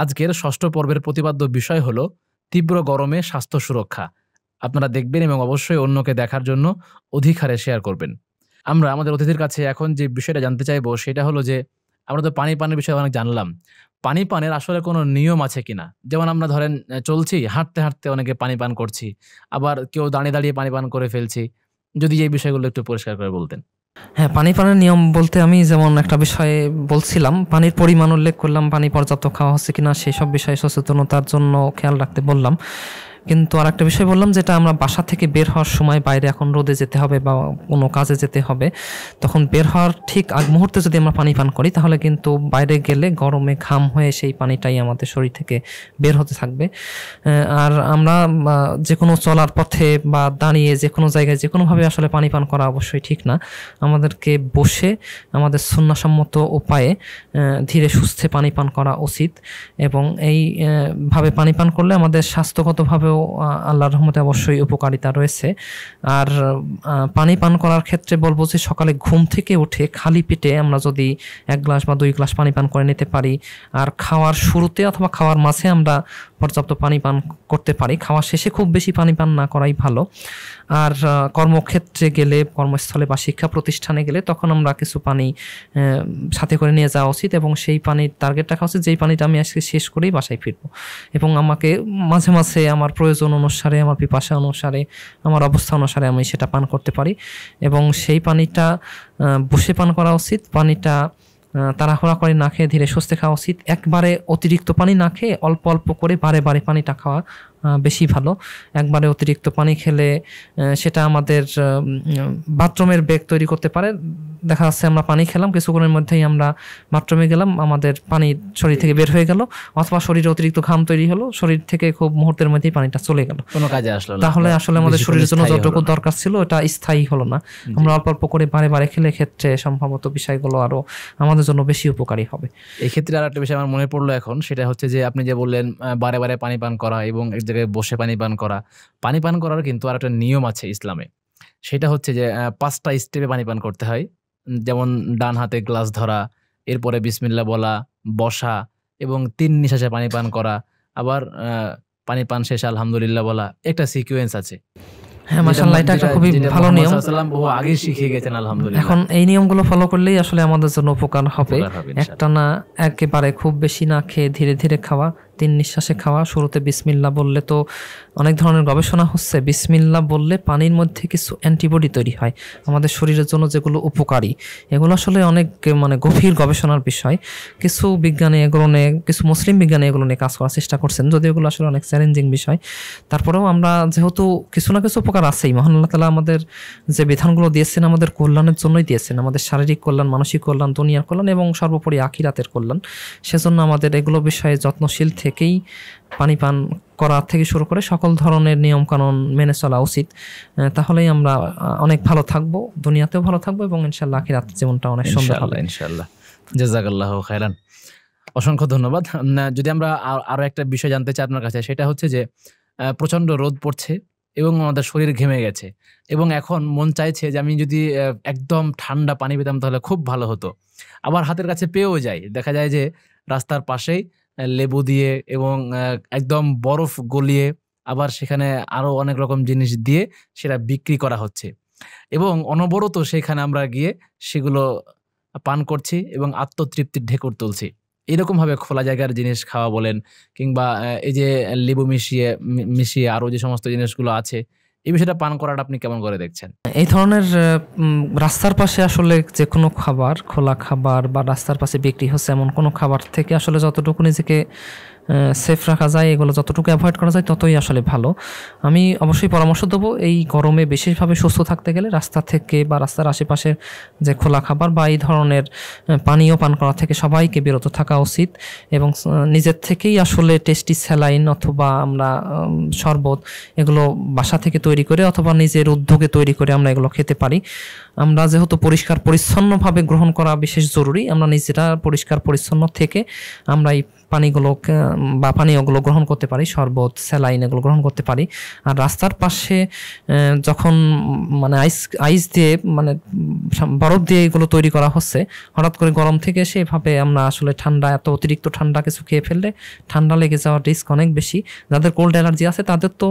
আজকের 6ষ্ঠ পর্বের প্রতিপাদ্য বিষয় হলো তীব্র গরমে স্বাস্থ্য সুরক্ষা। আপনারা দেখবেন এবং অবশ্যই অন্যকে দেখার জন্য অধিক হারে শেয়ার করবেন। আমরা আমাদের অতিথির কাছে এখন যে বিষয়টা জানতে চাইবো সেটা হলো যে আমরা তো পানি পানের বিষয়ে অনেক জানলাম, পানি পানের আসলে কোনো নিয়ম আছে কিনা? যেমন আমরা ধরেন চলছি, হাঁটতে হাঁটতে অনেকে পানি পান করছি, আবার কেউ দাঁড়িয়ে দাঁড়িয়ে পানি পান করে ফেলছি। যদি এই বিষয়গুলো একটু পরিষ্কার করে বলতেন। হ্যাঁ, পানি পানের নিয়ম বলতে আমি যেমন একটা বিষয়ে বলছিলাম, পানির পরিমাণ উল্লেখ করলাম, পানি পর্যাপ্ত খাওয়া হচ্ছে কিনা সেই সব বিষয়ে সচেতনতার জন্য খেয়াল রাখতে বললাম। কিন্তু আর একটা বিষয় বললাম, যেটা আমরা বাসা থেকে বের হওয়ার সময় বাইরে এখন রোদে যেতে হবে বা কোনো কাজে যেতে হবে, তখন বের হওয়ার ঠিক আগ মুহূর্তে যদি আমরা পানি পান করি তাহলে কিন্তু বাইরে গেলে গরমে ঘাম হয়ে সেই পানিটাই আমাদের শরীর থেকে বের হতে থাকবে। আর আমরা যে কোনো চলার পথে বা দাঁড়িয়ে যে কোনো জায়গায় যে কোনোভাবে আসলে পানি পান করা অবশ্যই ঠিক না। আমাদেরকে বসে আমাদের সুন্নাহসম্মত উপায়ে ধীরে সুস্থে পানি পান করা উচিত, এবং এই ভাবে পানি পান করলে আমাদের স্বাস্থ্যগতভাবেও আল্লাহর রহমতে অবশ্যই উপকারিতা রয়েছে। আর পানি পান করার ক্ষেত্রে বলবো যে সকালে ঘুম থেকে উঠে খালি পেটে আমরা যদি 1 গ্লাস বা 2 গ্লাস পানি পান করে নিতে পারি, আর খাওয়ার শুরুতে অথবা খাওয়ার মাঝে আমরা পর্যাপ্ত পানি পান করতে পারি, খাওয়ার শেষে খুব বেশি পানি পান না করাই ভালো। আর কর্মক্ষেত্রে গেলে, কর্মস্থলে বা শিক্ষা প্রতিষ্ঠানে গেলে তখন আমরা কিছু পানি সাথে করে নিয়ে যাওয়া উচিত, এবং সেই পানির টার্গেট রাখা উচিত যেই পানিটা আমি আজকে শেষ করেই বাসায় ফিরবো, এবং আমাকে মাঝে মাঝে আমার প্রয়োজন অনুসারে, আমার পিপাসা অনুসারে, আমার অবস্থা অনুসারে আমি সেটা পান করতে পারি। এবং সেই পানিটা বসে পান করা উচিত, পানিটা তাড়াহুড়া করে না খেয়ে ধীরে সুস্থে খাওয়া উচিত। একবারে অতিরিক্ত পানি না খেয়ে অল্প অল্প করে বারে বারে পানিটা খাওয়া বেশি ভালো। একবারে অতিরিক্ত পানি খেলে সেটা আমাদের বাথরুমের বেগ তৈরি করতে পারে, দেখা যাচ্ছে আমরা পানি খেলাম, কিছুক্ষণের মধ্যেই আমরা বাথরুমে গেলাম, আমাদের পানি শরীর থেকে বের হয়ে গেল, অথবা শরীরে অতিরিক্ত ঘাম তৈরি হলো, শরীর থেকে খুব মুহূর্তের মধ্যেই পানিটা চলে গেল, কোনো কাজে আসলো না, তাহলে আসলে আমাদের শরীরের জন্য যতটুকু দরকার ছিল এটা স্থায়ী হলো না। আমরা অল্প অল্প করে বারে বারে খেলে ক্ষেত্রে সম্ভবত বিষয়গুলো আরো আমাদের জন্য বেশি উপকারী হবে। এই ক্ষেত্রে আর একটা বিষয় আমার মনে পড়লো এখন, সেটা হচ্ছে যে আপনি যে বললেন বারে বারে পানি পান করা এবং এক জায়গায় বসে পানি পান করা। পানি পান করার কিন্তু আর একটা নিয়ম আছে ইসলামে, সেটা হচ্ছে যে 5টা স্টেপে পানি পান করতে হয়। যেমন ডান হাতে গ্লাস ধরা, এরপরে বিসমিল্লাহ বলা, বসা এবং 3 নিঃশ্বাসে পানি পান করা, আবার পানি পান শেষে আলহামদুলিল্লাহ বলা। একটা সিকোয়েন্স আছে। হ্যাঁ, মাশাআল্লাহ, এটা একটা খুবই ভালো নিয়ম। বহু আগে শিখিয়ে গেছেন আলহামদুলিল্লাহ। এখন এই নিয়মগুলো ফলো করলেই আসলে আমাদের জন্য উপকার হবে। একটা না একেবারে খুব বেশি না খেয়ে ধীরে ধীরে খাওয়া, 3 নিঃশ্বাসে খাওয়া। শুরুতে বিসমিল্লাহ বললে তো অনেক ধরনের গবেষণা হচ্ছে, বিসমিল্লাহ বললে পানির মধ্যে কিছু অ্যান্টিবডি তৈরি হয় আমাদের শরীরের জন্য, যেগুলো উপকারী। এগুলো আসলে অনেক গভীর গবেষণার বিষয়। কিছু বিজ্ঞানী এগুলো নিয়ে, কিছু মুসলিম বিজ্ঞানী এগুলো নিয়ে কাজ করার চেষ্টা করছেন, যদি এগুলো আসলে অনেক চ্যালেঞ্জিং বিষয়। তারপরেও আমরা যেহেতু কিছু না কিছু উপকার আছেই, মহান আল্লাহ তাআলা আমাদের যে বিধানগুলো দিয়েছেন আমাদের কল্যাণের জন্যই দিয়েছেন, আমাদের শারীরিক কল্যাণ, মানসিক কল্যাণ, দুনিয়ার কল্যাণ এবং সর্বোপরি আখিরাতের কল্যাণ। সেজন্য আমাদের এগুলো বিষয়ে যত্নশীল থেকেই পানি পান করা থেকে শুরু করে সকল ধরনের নিয়ম কানুন মেনে চলা উচিত। তাহলেই আমরা অনেক ভালো থাকবো, দুনিয়াতেও ভালো থাকবো এবং ইনশাআল্লাহ আখিরাত জীবনটা অনেক সুন্দর হবে ইনশাআল্লাহ। জাযাকাল্লাহু খাইরান, অসংখ্য ধন্যবাদ। যদি আমরা আরো একটা বিষয় জানতে চাই আপনার কাছে, সেটা হচ্ছে যে প্রচন্ড রোদ পড়ছে এবং আমাদের শরীর ঘেমে গেছে এবং এখন মন চাইছে যে আমি যদি একদম ঠান্ডা পানি পেতাম তাহলে খুব ভালো হতো। আবার হাতের কাছে পেয়েও যাই, দেখা যায় যে রাস্তার পাশেই লেবু দিয়ে এবং একদম বরফ গলিয়ে আবার সেখানে আরো অনেক রকম জিনিস দিয়ে সেটা বিক্রি করা হচ্ছে এবং অনবরত সেখানে আমরা গিয়ে সেগুলো পান করছি এবং আত্মতৃপ্তির ঢেকুর তুলছি। এরকম ভাবে খোলা জায়গার জিনিস খাওয়া বলেন, কিংবা এই যে লেবু মিশিয়ে আরো যে সমস্ত জিনিসগুলো আছে, এই বিষয়টা পান করাটা আপনি কেমন করে দেখছেন? এই ধরনের রাস্তার পাশে আসলে যে কোনো খাবার, খোলা খাবার বা রাস্তার পাশে বিক্রি হচ্ছে এমন কোনো খাবার থেকে আসলে যতটুকু নিজেকে সেফ রাখা যায়, এগুলো যতটুকু অ্যাভয়েড করা যায় ততই আসলে ভালো। আমি অবশ্যই পরামর্শ দেবো, এই গরমে বিশেষভাবে সুস্থ থাকতে গেলে রাস্তা থেকে বা রাস্তার আশেপাশের যে খোলা খাবার বা এই ধরনের পানীয় পান করা থেকে সবাইকে বিরত থাকা উচিত এবং নিজের থেকেই আসলে টেস্টি স্যালাইন অথবা আমরা শরবত এগুলো বাসা থেকে তৈরি করে অথবা নিজের উদ্যোগে তৈরি করে আমরা এগুলো খেতে পারি। আমরা যেহেতু পরিষ্কার পরিচ্ছন্নভাবে গ্রহণ করা বিশেষ জরুরি, আমরা নিজেরা পরিষ্কার পরিচ্ছন্ন থেকে আমরা এই পানিগুলো বা পানীয়গুলো গ্রহণ করতে পারি, শরবত, স্যালাইন এগুলো গ্রহণ করতে পারি। আর রাস্তার পাশে যখন আইস দিয়ে বরফ দিয়ে এগুলো তৈরি করা হচ্ছে, হঠাৎ করে গরম থেকে এসে এভাবে আমরা আসলে এত অতিরিক্ত ঠান্ডা কিছু খেয়ে ফেললে ঠান্ডা লেগে যাওয়ার রিস্ক অনেক বেশি। যাদের কোল্ড অ্যালার্জি আছে তাদের তো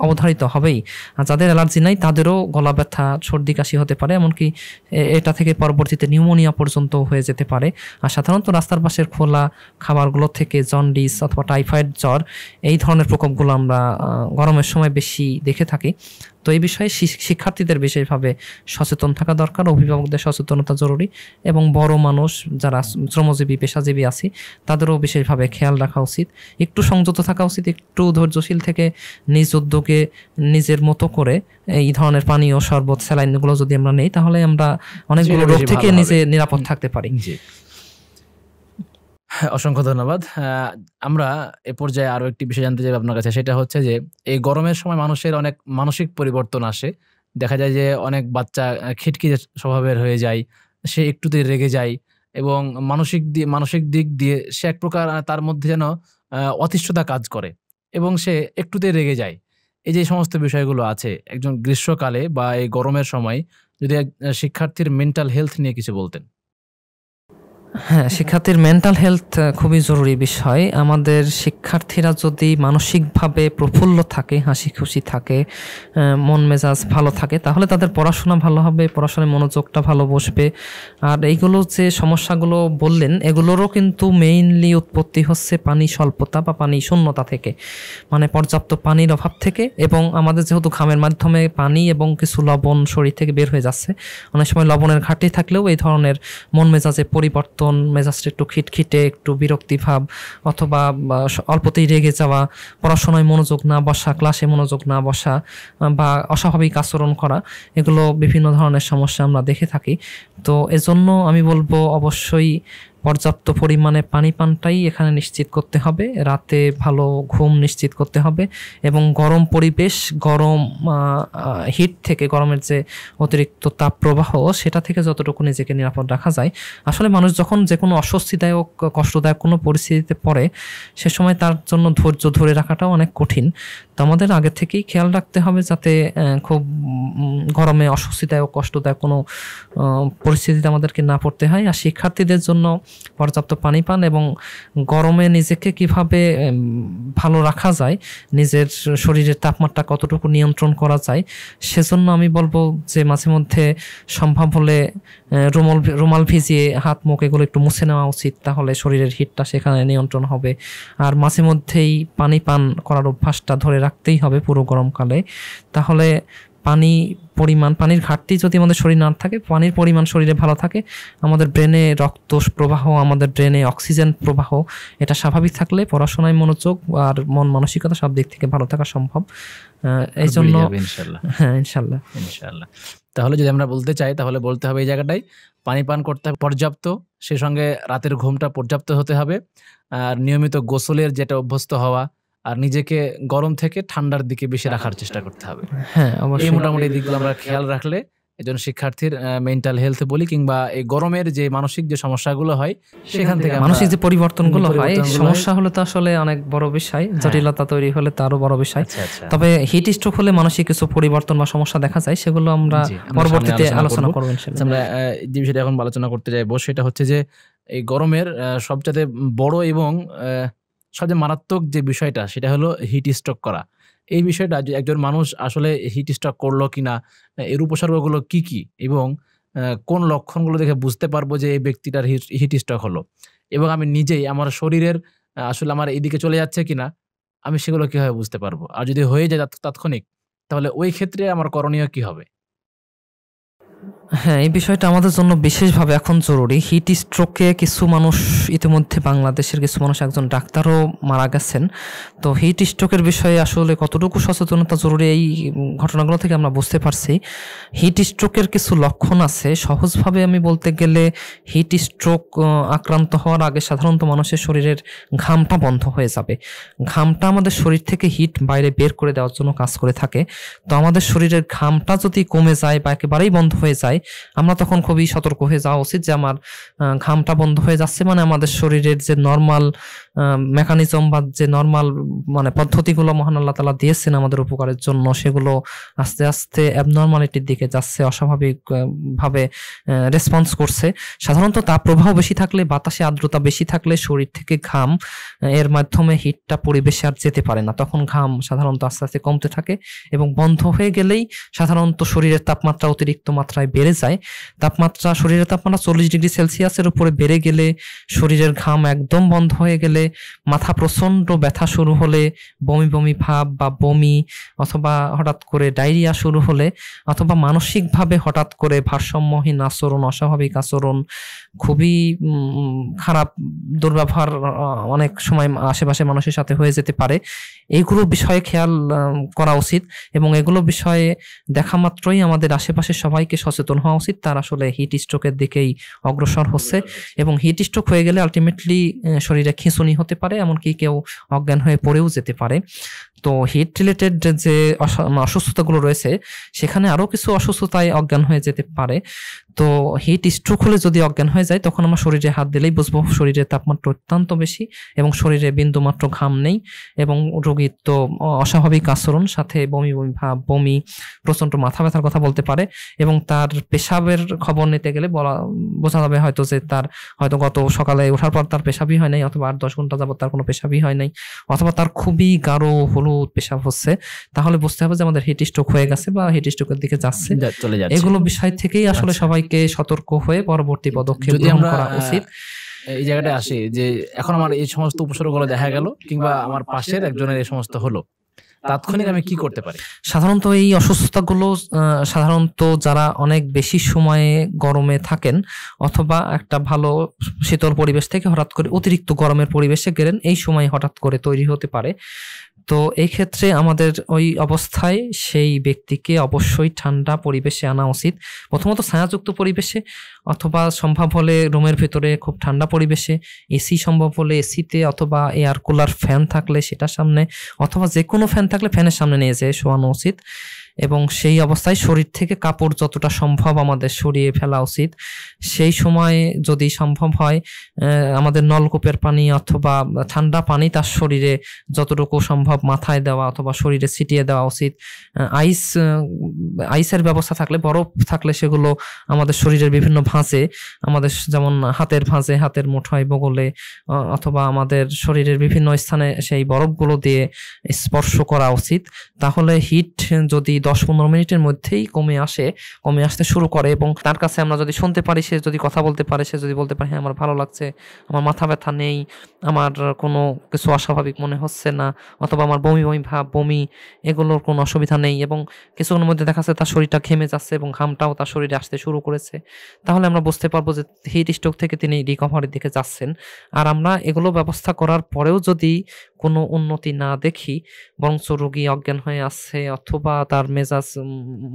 অবধারিত হবেই, আর যাদের অ্যালার্জি নাই তাদেরও গলা ব্যথা, সর্দি কাশি হতে পারে, এমনকি এটা থেকে পরবর্তীতে নিউমোনিয়া পর্যন্ত হয়ে যেতে পারে। আর সাধারণত রাস্তার পাশের খোলা খাবারগুলো থেকে জন্ডিস অথবা টাইফয়েড জ্বর এই ধরনের প্রকোপগুলো আমরা গরমের সময় বেশি দেখে থাকি। তো এই বিষয়ে শিক্ষার্থীদের বিশেষভাবে সচেতন থাকা দরকার, অভিভাবকদের সচেতনতা জরুরি এবং বড় মানুষ যারা শ্রমজীবী পেশাজীবী আছি তাদেরও বিশেষভাবে খেয়াল রাখা উচিত, একটু সংযত থাকা উচিত, একটু ধৈর্যশীল থেকে নিজ উদ্যোগে নিজের মতো করে এই ধরনের পানীয়, শরবত, স্যালাইনগুলো যদি আমরা নেই তাহলে আমরা অনেকগুলো রোগ থেকে নিজে নিরাপদ থাকতে পারি। অসংখ্য ধন্যবাদ। আমরা এ পর্যায়ে আরো একটি বিষয় জানতে চাই আপনার কাছে, সেটা হচ্ছে যে এই গরমের সময় মানুষের অনেক মানসিক পরিবর্তন আসে। দেখা যায় যে অনেক বাচ্চা খিটখিটে স্বভাবের হয়ে যায়, সে একটুতেই রেগে যায় এবং মানসিক দিক দিয়ে সে এক প্রকার তার মধ্যে যেন অতিষ্ঠতা কাজ করে এবং সে একটুতেই রেগে যায়। এই যে সমস্ত বিষয়গুলো আছে, একজন গ্রীষ্মকালে বা এই গরমের সময় যদি শিক্ষার্থীর মেন্টাল হেলথ নিয়ে কিছু বলতেন। হ্যাঁ, শিক্ষার্থীর মেন্টাল হেলথ খুবই জরুরি বিষয়। আমাদের শিক্ষার্থীরা যদি মানসিকভাবে প্রফুল্ল থাকে, হাসি খুশি থাকে, মন মেজাজ ভালো থাকে, তাহলে তাদের পড়াশোনা ভালো হবে, পড়াশোনায় মনোযোগটা ভালো বসবে। আর এইগুলো যে সমস্যাগুলো বললেন এগুলোরও কিন্তু মেইনলি উৎপত্তি হচ্ছে পানি স্বল্পতা বা পানি শূন্যতা থেকে, পর্যাপ্ত পানির অভাব থেকে। এবং আমাদের যেহেতু ঘামের মাধ্যমে পানি এবং কিছু লবণ শরীর থেকে বের হয়ে যাচ্ছে, অনেক সময় লবণের ঘাটতি থাকলেও এই ধরনের মন মেজাজে পরিবর্তন পরিবর্তন, মেজাজটা একটু খিটখিটে, একটু বিরক্তি ভাব, অথবা অল্পতেই রেগে যাওয়া, পড়াশোনায় মনোযোগ না বসা, ক্লাসে মনোযোগ না বসা, বা অস্বাভাবিক আচরণ করা, এগুলো বিভিন্ন ধরনের সমস্যা আমরা দেখে থাকি। তো এজন্য আমি বলবো অবশ্যই পর্যাপ্ত পরিমাণে পানি পানটাই এখানে নিশ্চিত করতে হবে, রাতে ভালো ঘুম নিশ্চিত করতে হবে, এবং গরম পরিবেশ, গরম হিট থেকে, গরমের যে অতিরিক্ত তাপ প্রবাহ, সেটা থেকে যতটুকু নিজেকে নিরাপদ রাখা যায়। আসলে মানুষ যখন যে কোনো অস্বস্তিদায়ক, কষ্টদায়ক কোনো পরিস্থিতিতে পড়ে, সে সময় তার জন্য ধৈর্য ধরে রাখাটাও অনেক কঠিন। তো আমাদের আগে থেকেই খেয়াল রাখতে হবে যাতে খুব গরমে অস্বস্তিদায়ক, কষ্টদায়ক কোনো পরিস্থিতিতে আমাদেরকে না পড়তে হয়। আর শিক্ষার্থীদের জন্য পর্যাপ্ত পানি পান এবং গরমে নিজেকে কিভাবে ভালো রাখা যায়, নিজের শরীরের তাপমাত্রা কতটুকু নিয়ন্ত্রণ করা যায়, সেজন্য আমি বলবো যে মাঝে মধ্যে সম্ভব হলে রুমাল ভিজিয়ে হাত মুখ এগুলো একটু মুছে নেওয়া উচিত, তাহলে শরীরের হিটটা সেখানে নিয়ন্ত্রণ হবে। আর মাঝে মধ্যেই পানি পান করার অভ্যাসটা ধরে রাখতেই হবে পুরো গরমকালে। তাহলে পানির ঘাটতি যদি আমাদের শরীর না থাকে, পানির পরিমাণ শরীরে ভালো থাকে, আমাদের ব্রেনে রক্ত প্রবাহ, আমাদের ব্রেনে অক্সিজেন প্রবাহ, এটা স্বাভাবিক থাকলে পড়াশোনায় মনোযোগ আর মন মানসিকতা সব দিক থেকে ভালো থাকা সম্ভব। এই জন্য হ্যাঁ, ইনশাল্লাহ। তাহলে যদি আমরা বলতে চাই, তাহলে বলতে হবে এই জায়গাটাই পানি পান করতে হবে পর্যাপ্ত, সে সঙ্গে রাতের ঘুমটা পর্যাপ্ত হতে হবে, আর নিয়মিত গোসলের যেটা অভ্যস্ত হওয়া, আর নিজেকে গরম থেকে ঠান্ডার দিকে বেশি রাখার চেষ্টা করতে হবে। হ্যাঁ, এই মোটামুটি দিকগুলো আমরা খেয়াল রাখলে একজন শিক্ষার্থীর মেন্টাল হেলথ বলি, কিংবা এই গরমের যে মানসিক যে সমস্যাগুলো হয়, সেখান থেকে মানসিক যে পরিবর্তনগুলো হয়, সমস্যা হলে তো আসলে অনেক বড় বিষয়, জটিলতা তৈরি হলে তো আরো বড় বিষয়। তবে হিট স্ট্রোক হলে মানসিক কিছু পরিবর্তন বা সমস্যা দেখা যায়, সেগুলো আমরা পরবর্তীতে আলোচনা করব ইনশাআল্লাহ। আমরা যে বিষয়টা এখন আলোচনা করতে যাইবো সেটা হচ্ছে যে এই গরমের সবচেয়ে বড় এবং সবচেয়ে মারাত্মক যে বিষয়টা, সেটা হলো হিট স্ট্রোক করা। এই বিষয়টা যে একজন মানুষ আসলে হিট স্ট্রোক করলো কিনা, এর উপসর্গগুলো কি কি, এবং কোন লক্ষণগুলো দেখে বুঝতে পারবো যে এই ব্যক্তিটার হিট স্ট্রোক হলো, এবং আমি নিজেই আমার শরীরের আসলে আমার এইদিকে চলে যাচ্ছে কিনা, আমি সেগুলো কিভাবে বুঝতে পারবো। আর যদি হয়ে যায় তাৎক্ষণিক, তাহলে ওই ক্ষেত্রে আমার করণীয় কি হবে? হ্যাঁ, এই বিষয়টা আমাদের জন্য বিশেষভাবে এখন জরুরি। হিট স্ট্রোকে কিছু মানুষ, ইতিমধ্যে বাংলাদেশের কিছু মানুষ, একজন ডাক্তারও মারা গেছেন। তো হিট স্ট্রোকের বিষয়ে আসলে কতটুকু সচেতনতা জরুরি, এই ঘটনাগুলো থেকে আমরা বুঝতে পারছি। হিট স্ট্রোকের কিছু লক্ষণ আছে। সহজভাবে আমি বলতে গেলে, হিট স্ট্রোক আক্রান্ত হওয়ার আগে সাধারণত মানুষের শরীরের ঘামটা বন্ধ হয়ে যাবে। ঘামটা আমাদের শরীর থেকে হিট বাইরে বের করে দেওয়ার জন্য কাজ করে থাকে। তো আমাদের শরীরের ঘামটা যদি কমে যায় বা একেবারেই বন্ধ হয়ে যায়, আমরা তখন খুবই সতর্ক হয়ে যাওয়া উচিত যে আমার ঘামটা বন্ধ হয়ে যাচ্ছে, মানে আমাদের শরীরের যে নর্মাল মেকানিজম বা যে নর্মাল মানে পদ্ধতিগুলো মহান আল্লাহ তাআলা দিয়েছেন আমাদের উপকারের জন্য, সেগুলো আস্তে আস্তে অ্যাবনর্মালিটির দিকে যাচ্ছে, অস্বাভাবিক ভাবে রেসপন্স করছে। সাধারণত তাপ প্রবাহ বেশি থাকলে, বাতাসে আর্দ্রতা বেশি থাকলে শরীর থেকে ঘাম এর মাধ্যমে হিটটা পরিবেশে আর যেতে পারে না, তখন ঘাম সাধারণত আস্তে আস্তে কমতে থাকে, এবং বন্ধ হয়ে গেলেই সাধারণত শরীরের তাপমাত্রা অতিরিক্ত মাত্রায় বেড়ে যায়। শরীরের তাপমাত্রা 40 ডিগ্রি সেলসিয়াসের উপরে বেড়ে গেলে, শরীরের ঘাম একদম বন্ধ হয়ে গেলে, মাথা প্রচন্ড ব্যথা শুরু হলে, বমি বমি ভাব বা বমি, অথবা হঠাৎ করে ডায়রিয়া শুরু হলে, অথবা মানসিকভাবে হঠাৎ করে ভারসাম্যহীন আচরণ, অস্বাভাবিক আচরণ, খুবই খারাপ দুর্ব্যবহার অনেক সময় আশেপাশে মানুষের সাথে হয়ে যেতে পারে। এইগুলো বিষয়ে খেয়াল করা উচিত, এবং এগুলো বিষয়ে দেখা মাত্রই আমাদের আশেপাশে সবাইকে সচেতন হওয়া উচিত তার আসলে হিট স্ট্রোকের দিকেই অগ্রসর হচ্ছে। এবং হিট স্ট্রোক হয়ে গেলে আলটিমেটলি শরীরে খিঁচুনি হতে পারে, এমনকি কেউ অজ্ঞান হয়ে পড়েও যেতে পারে। তো হিট রিলেটেড যে অসুস্থতাগুলো রয়েছে, সেখানে আরো কিছু অসুস্থতায় অজ্ঞান হয়ে যেতে পারে। তো হিট স্ট্রোক হলে যদি অজ্ঞান হয়ে যায়, তখন আমার শরীরে হাত দিলেই বুঝবো শরীরের তাপমাত্রা অত্যন্ত বেশি এবং শরীরে বিন্দুমাত্র ঘাম নেই, এবং রোগীর তো অস্বাভাবিক আচরণ, সাথে বমি বমি ভাব, বমি, প্রচন্ড মাথা ব্যথার কথা বলতে পারে। এবং তার পেশাবের খবর নিতে গেলে বোঝা যাবে হয়তো যে তার হয়তো গত সকালে ওঠার পর তার পেশাবই হয় নাই, অথবা 8-10 ঘন্টা যাবত তার কোনো পেশাবই হয় নাই, অথবা তার খুবই গাঢ় হলুদ পেশাব হচ্ছে, তাহলে বুঝতে হবে যে আমাদের হিট স্ট্রোক হয়ে গেছে বা হিট স্ট্রোকের দিকে যাচ্ছে। এগুলো বিষয় থেকেই আসলে সবাইকে সতর্ক হয়ে পরবর্তী পদক্ষেপ গ্রহণ করা উচিত। এই জায়গাটায় আসি যে এখন আমার এই সমস্ত উপসর্গগুলো দেখা গেল, কিংবা আমার পাশের একজনের এই সমস্ত হলো, তাৎক্ষণিক আমি কি করতে পারি? সাধারণত এই অসুস্থতাগুলো সাধারণত যারা অনেক বেশি সময়ে গরমে থাকেন অথবা একটা ভালো শীতল পরিবেশ থেকে হঠাৎ করে অতিরিক্ত গরমের পরিবেশে গেলেন, এই সময় হঠাৎ করে তৈরি হতে পারে। তো এই ক্ষেত্রে আমাদের ওই অবস্থায় সেই ব্যক্তিকে অবশ্যই ঠান্ডা পরিবেশে আনা উচিত। প্রথমত ছায়াযুক্ত পরিবেশে, অথবা সম্ভব হলে রুমের ভিতরে খুব ঠান্ডা পরিবেশে, এসি সম্ভব হলে এসিতে, অথবা এয়ার কুলার ফ্যান থাকলে সেটার সামনে, অথবা যে কোনো ফ্যান থাকলে ফ্যানের সামনে নিয়ে যেয়ে শোয়ানো উচিত। এবং সেই অবস্থায় শরীর থেকে কাপড় যতটা সম্ভব আমাদের সরিয়ে ফেলা উচিত। সেই সময় যদি সম্ভব হয় আমাদের নলকূপের পানি অথবা ঠান্ডা পানি তার শরীরে যতটুকু সম্ভব মাথায় দেওয়া অথবা শরীরে ছিটিয়ে দেওয়া উচিত। আইসের ব্যবস্থা থাকলে, বরফ থাকলে সেগুলো আমাদের শরীরের বিভিন্ন ভাঁজে, আমাদের যেমন হাতের ভাঁজে, হাতের মুঠোয়, বগলে, অথবা আমাদের শরীরের বিভিন্ন স্থানে সেই বরফগুলো দিয়ে স্পর্শ করা উচিত। তাহলে হিট যদি 10-15 মিনিটের মধ্যেই কমে আসতে শুরু করে, এবং তার কাছে আমরা যদি শুনতে পারি, সে যদি কথা বলতে পারে, সে যদি বলতে পারে হ্যাঁ আমার ভালো লাগছে, আমার মাথা ব্যথা নেই, আমার কোনো কিছু অস্বাভাবিক মনে হচ্ছে না, অথবা আমার বমি ভাব, বমি, এগুলোর কোনো অসুবিধা নেই, এবং কিছুক্ষণের মধ্যে দেখা যাচ্ছে তার শরীরটা ঘেমে যাচ্ছে এবং ঘামটাও তার শরীরে আসতে শুরু করেছে, তাহলে আমরা বুঝতে পারবো যে হিট স্ট্রোক থেকে তিনি রিকভারির দিকে যাচ্ছেন। আর আমরা এগুলো ব্যবস্থা করার পরেও যদি কোনো উন্নতি না দেখি, বরঞ্চ রোগী অজ্ঞান হয়ে আছে অথবা তার মেজাজ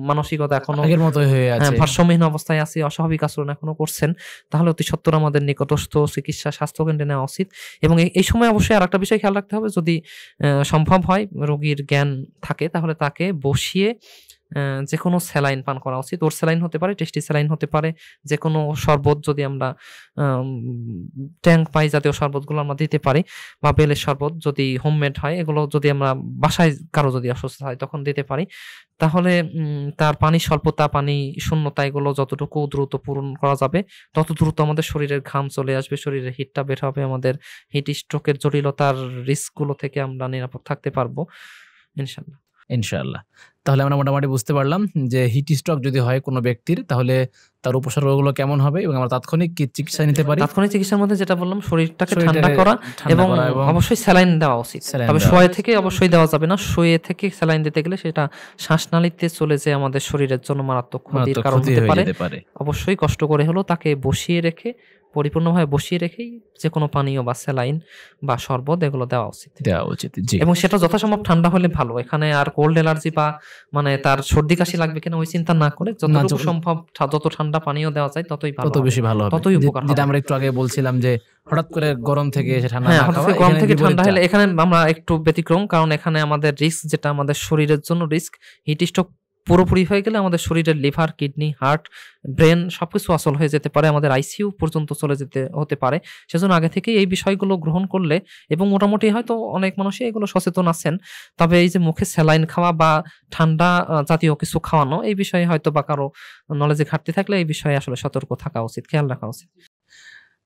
মানসিকতা এখনো আগের মতোই হয়ে আছে, ভারসাম্যহীন অবস্থায় আছে, অস্বাভাবিক আচরণ এখনো করছেন, তাহলে অতি সত্বর আমাদের নিকটস্থ চিকিৎসা স্বাস্থ্যকেন্দ্রে নেওয়া উচিত। এবং এই সময় অবশ্যই আর একটা বিষয় খেয়াল রাখতে হবে, যদি সম্ভব হয়, রোগীর জ্ঞান থাকে, তাহলে তাকে বসিয়ে যে কোনো স্যালাইন পান করা উচিত। ওর স্যালাইন হতে পারে, টেস্টি স্যালাইন হতে পারে, যে কোনো শরবত যদি আমরা ট্যাঙ্ক পাই জাতীয় শরবতগুলো আমরা দিতে পারি, বা বেলের শরবত যদি হোমমেড হয়, এগুলো যদি আমরা বাসায় কারো যদি অসুস্থ হয় তখন দিতে পারি, তাহলে তার পানি স্বল্পতা, পানি শূন্যতা, এগুলো যতটুকু দ্রুত পূরণ করা যাবে তত দ্রুত আমাদের শরীরের ঘাম চলে আসবে, শরীরের হিটটা বের হবে, আমাদের হিট স্ট্রোকের জটিলতার রিস্কগুলো থেকে আমরা নিরাপদ থাকতে পারবো ইনশাআল্লাহ। তাহলে আমরা মোটামুটি বুঝতে পারলাম যে হিট স্ট্রোক যদি হয় কোনো ব্যক্তির, তাহলে তার উপসর্গগুলো কেমন হবে এবং আমরা তাৎক্ষণিক কি চিকিৎসা নিতে পারি। তাৎক্ষণিক চিকিৎসার মধ্যে যেটা বললাম, শরীরটাকে ঠান্ডা করা এবং অবশ্যই স্যালাইন দেওয়া উচিত। তবে শুয়ে থেকে অবশ্যই দেওয়া যাবে না, শুয়ে থেকে স্যালাইন দিতে গেলে সেটা শ্বাসনালীতে চলে যেয়ে আমাদের শরীরের জন্য মারাত্মক ক্ষতির কারণ হতে পারে। অবশ্যই কষ্ট করে হলেও তাকে বসিয়ে রেখে, পরিপূর্ণভাবে বসিয়ে রেখেই যে কোনো পানীয় বা স্যালাইন বা শরবত এগুলো দেওয়া উচিত। এবং সেটা যথাসম্ভব ঠান্ডা হলে ভালো। এখানে আর কোল্ড অ্যালার্জি বা মানে তার সর্দি কাশি লাগবে কিনা ওই চিন্তা না করে যতটুকু সম্ভব যত ঠান্ডা পানীয় দেওয়া যায় ততই ভালো, তত বেশি ভালো হবে, ততই উপকার হবে। যেটা আমরা একটু আগে বলছিলাম যে হঠাৎ করে গরম থেকে এসে ঠান্ডা না খাওয়া, গরম থেকে ঠান্ডা হলে এখানে আমরা একটু ব্যতিক্রম, কারণ এখানে আমাদের রিস্ক, যেটা আমাদের শরীরের জন্য রিস্ক, হিট স্ট্রোক পুরোপুরি হয়ে গেলে আমাদের শরীরের লিভার, কিডনি, হার্ট, ব্রেন সবকিছু অচল হয়ে যেতে পারে, আমাদের আইসিইউ পর্যন্ত চলে যেতে হতে পারে। সেজন্য আগে থেকে এই বিষয়গুলো গ্রহণ করলে, এবং মোটামুটি হয়তো অনেক মানুষই এগুলো সচেতন আছেন, তবে এই যে মুখে স্যালাইন খাওয়া বা ঠান্ডা জাতীয় কিছু খাওয়ানো, এই বিষয়ে হয়তো বা কারো নলেজে ঘাটতি থাকলে এই বিষয়ে আসলে সতর্ক থাকা উচিত, খেয়াল রাখা উচিত।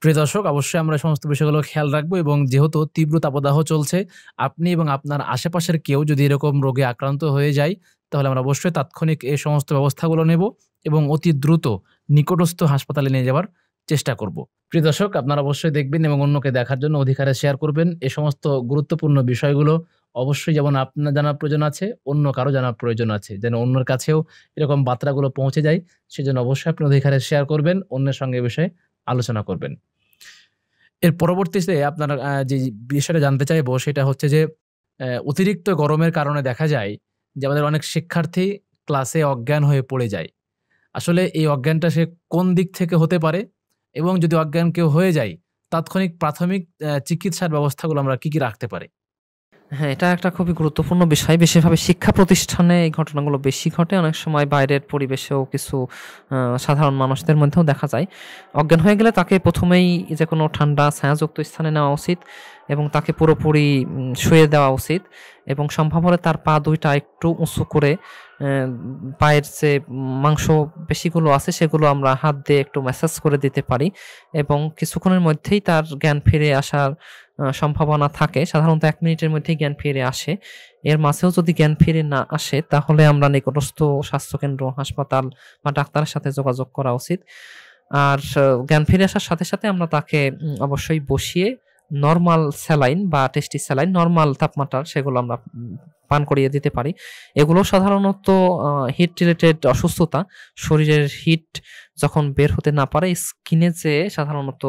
প্রিয় দর্শক, অবশ্যই আমরা সমস্ত বিষয়গুলো খেয়াল রাখবো, এবং যেহেতু তীব্র তাপদাহ চলছে, আপনি এবং আপনার আশেপাশের কেউ যদি এরকম রোগে আক্রান্ত হয়ে যায়, তাহলে আমরা অবশ্যই তাৎক্ষণিক এই সমস্ত ব্যবস্থাগুলো নেব এবং অতি দ্রুত নিকটস্থ হাসপাতালে নিয়ে যাওয়ার চেষ্টা করব। প্রিয় দর্শক, আপনারা অবশ্যই দেখবেন এবং অন্যকে দেখার জন্য অধিকারে শেয়ার করবেন। এই সমস্ত গুরুত্বপূর্ণ বিষয়গুলো অবশ্যই যেমন আপনার জানার প্রয়োজন আছে, অন্য কারো জানার প্রয়োজন আছে, যেন অন্যের কাছেও এরকম বার্তাগুলো পৌঁছে যায়, সেজন্য অবশ্যই আপনি অধিকারে শেয়ার করবেন, অন্যের সঙ্গে এ বিষয়ে আলোচনা করবেন। এর পরবর্তীতে আপনারা যে বিষয়টা জানতে চাইবো সেটা হচ্ছে যে অতিরিক্ত গরমের কারণে দেখা যায় যে আমাদের অনেক শিক্ষার্থী ক্লাসে অজ্ঞান হয়ে পড়ে যায়। আসলে এই অজ্ঞানটা সে কোন দিক থেকে হতে পারে, এবং যদি অজ্ঞান কেউ হয়ে যায়, তাৎক্ষণিক প্রাথমিক চিকিৎসার ব্যবস্থাগুলো আমরা কি রাখতে পারি? হ্যাঁ, এটা একটা খুবই গুরুত্বপূর্ণ বিষয়। বিশেষভাবে শিক্ষা প্রতিষ্ঠানে এই ঘটনাগুলো বেশি ঘটে, অনেক সময় বাইরের পরিবেশেও কিছু সাধারণ মানুষদের মধ্যেও দেখা যায়। অজ্ঞান হয়ে গেলে তাকে প্রথমেই যে কোনো ঠান্ডা ছায়াযুক্ত স্থানে নেওয়া উচিত এবং তাকে পুরোপুরি শুয়ে দেওয়া উচিত, এবং সম্ভব হলে তার পা দুইটা একটু উঁচু করে পায়ের যে মাংস পেশিগুলো আছে সেগুলো আমরা হাত দিয়ে একটু ম্যাসাজ করে দিতে পারি, এবং কিছুক্ষণের মধ্যেই তার জ্ঞান ফিরে আসার সম্ভাবনা থাকে। সাধারণত 1 মিনিটের মধ্যেই জ্ঞান ফিরে আসে। এর মাঝেও যদি জ্ঞান ফিরে না আসে, তাহলে আমরা নিকটস্থ স্বাস্থ্যকেন্দ্র, হাসপাতাল বা ডাক্তারের সাথে যোগাযোগ করা উচিত। আর জ্ঞান ফিরে আসার সাথে সাথে আমরা তাকে অবশ্যই বসিয়ে নরমাল স্যালাইন বা টেস্টি স্যালাইন নরমাল তাপমাত্রার, সেগুলো আমরা পান করিয়ে দিতে পারি। এগুলো সাধারণত হিট রিলেটেড অসুস্থতা, শরীরের হিট যখন বের হতে না পারে স্কিনে যে সাধারণত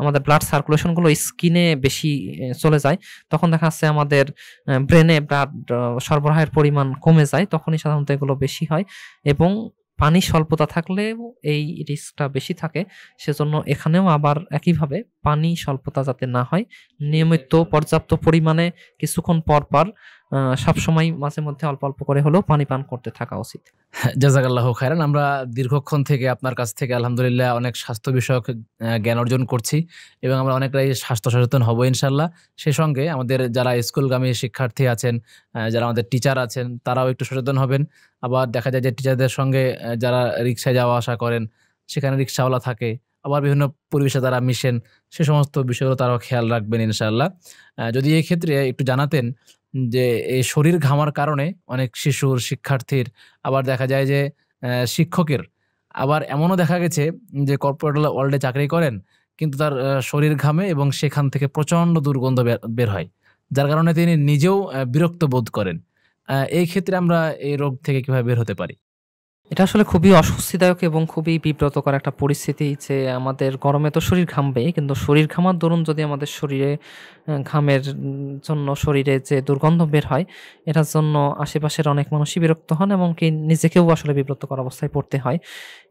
আমাদের ব্লাড সার্কুলেশনগুলো স্কিনে বেশি চলে যায়, তখন দেখা যাচ্ছে আমাদের ব্রেনে ব্লাড সরবরাহের পরিমাণ কমে যায়, তখনই সাধারণত এগুলো বেশি হয়। এবং পানি স্বল্পতা থাকলেও এই রিস্কটা বেশি থাকে। সেজন্য এখানেও আবার একইভাবে পানি স্বল্পতা যাতে না হয়, নিয়মিত পর্যাপ্ত পরিমাণে কিছুক্ষণ পর পর সবসময় মাঝে মধ্যে অল্প অল্প করে হলেও পানি পান করতে থাকা উচিত। জাযাকাল্লাহু খায়রান। আমরা দীর্ঘক্ষণ থেকে আপনার কাছ থেকে আলহামদুলিল্লাহ অনেক স্বাস্থ্য বিষয়ক জ্ঞান অর্জন করছি এবং আমরা অনেকটাই স্বাস্থ্য সচেতন হব ইনশাল্লাহ। সেই সঙ্গে আমাদের যারা স্কুলগামী শিক্ষার্থী আছেন, যারা আমাদের টিচার আছেন, তারাও একটু সচেতন হবেন। আবার দেখা যায় যে টিচারদের সঙ্গে যারা রিক্সায় যাওয়া আসা করেন, সেখানে রিক্সাওয়ালা থাকে, আবার বিভিন্ন পরিবেশে তারা মিশেন, সে সমস্ত বিষয়গুলো তারাও খেয়াল রাখবেন ইনশাআল্লাহ। যদি এই ক্ষেত্রে একটু জানাতেন যে এই শরীর ঘামার কারণে অনেক শিশুর, শিক্ষার্থীর, আবার দেখা যায় যে শিক্ষকের, আবার এমনও দেখা গেছে যে কর্পোরেট ওয়ার্ল্ডে চাকরি করেন কিন্তু তার শরীর ঘামে এবং সেখান থেকে প্রচণ্ড দুর্গন্ধ বের হয়, যার কারণে তিনি নিজেও বিরক্ত বোধ করেন। এই ক্ষেত্রে আমরা এই রোগ থেকে কিভাবে বের হতে পারি? এটা আসলে খুবই অস্বস্তিদায়ক এবং খুবই বিব্রতকর একটা পরিস্থিতি যে আমাদের গরমে তো শরীর ঘামবে, কিন্তু শরীর ঘামার দরুন যদি আমাদের শরীরে ঘামের জন্য শরীরে যে দুর্গন্ধ বের হয়, এটার জন্য আশেপাশের অনেক মানুষই বিরক্ত হন এবং কি নিজেকেও আসলে বিব্রতকর অবস্থায় পড়তে হয়।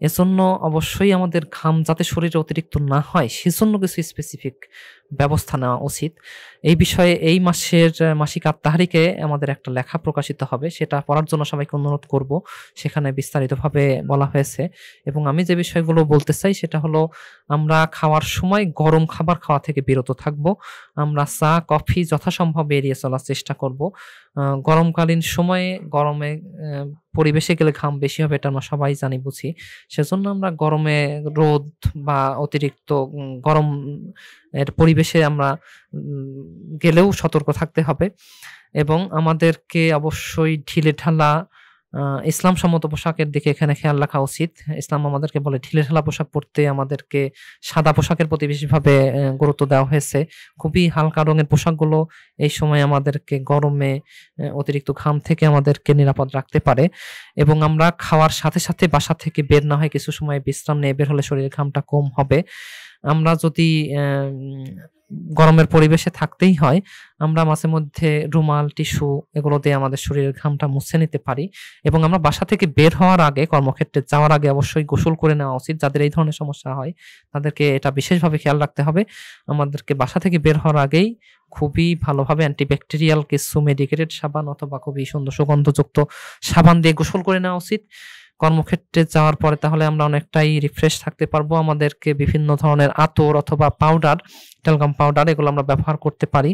এজন্য অবশ্যই আমাদের ঘাম যাতে শরীরে অতিরিক্ত না হয় সেজন্য কিছু স্পেসিফিক ব্যবস্থা নেওয়া উচিত। এই বিষয়ে এই মাসের মাসিক আত্মাহারিকে আমাদের একটা লেখা প্রকাশিত হবে, সেটা পড়ার জন্য সবাইকে অনুরোধ করব। সেখানে বিস্তারিতভাবে বলা হয়েছে এবং আমি যে বিষয়গুলো বলতে চাই সেটা হলো, আমরা খাওয়ার সময় গরম খাবার খাওয়া থেকে বিরত থাকব। আমরা চা, কফি যথাসম্ভব এড়িয়ে চলার চেষ্টা করব। গরমকালীন সময়ে গরমে পরিবেশে গেলে ঘাম বেশি হবে, এটা আমরা সবাই জানি বুঝি। সেজন্য আমরা গরমে রোদ বা অতিরিক্ত গরম এর পরিবেশে আমরা গেলেও সতর্ক থাকতে হবে এবং আমাদেরকে অবশ্যই ঢিলেঢালা ইসলামসম্মত পোশাকের দিকে এখানে খেয়াল রাখা উচিত। ইসলাম আমাদেরকে বলে ঢিলেঢালা পোশাক পরতে, আমাদেরকে সাদা পোশাকের প্রতি বেশিভাবে গুরুত্ব দেওয়া হয়েছে। খুবই হালকা রঙের পোশাকগুলো এই সময় আমাদেরকে গরমে অতিরিক্ত ঘাম থেকে আমাদেরকে নিরাপদ রাখতে পারে এবং আমরা খাওয়ার সাথে সাথে বাসা থেকে বের না হয় কিছু সময় বিশ্রাম নিয়ে বের হলে শরীরের ঘামটা কম হবে। আমরা যদি গরমের পরিবেশে থাকতেই হয়, আমরা মাঝে মধ্যে রুমাল, টিস্যু এগুলো দিয়ে আমাদের শরীরের ঘামটা মুছে নিতে পারি এবং আমরা বাসা থেকে বের হওয়ার আগে, কর্মক্ষেত্রে যাওয়ার আগে অবশ্যই গোসল করে নেওয়া উচিত। যাদের এই ধরনের সমস্যা হয় তাদেরকে এটা বিশেষভাবে খেয়াল রাখতে হবে। আমাদেরকে বাসা থেকে বের হওয়ার আগেই খুবই ভালোভাবে অ্যান্টিব্যাকটেরিয়াল কিছু মেডিকেটেড সাবান অথবা খুবই সুন্দর সুগন্ধযুক্ত সাবান দিয়ে গোসল করে নেওয়া উচিত কর্মক্ষেত্রে যাওয়ার পরে। তাহলে আমরা অনেকটাই রিফ্রেশ থাকতে পারবো। আমাদেরকে বিভিন্ন ধরনের আতর অথবা পাউডার, ট্যালকাম পাউডার, এগুলো আমরা ব্যবহার করতে পারি।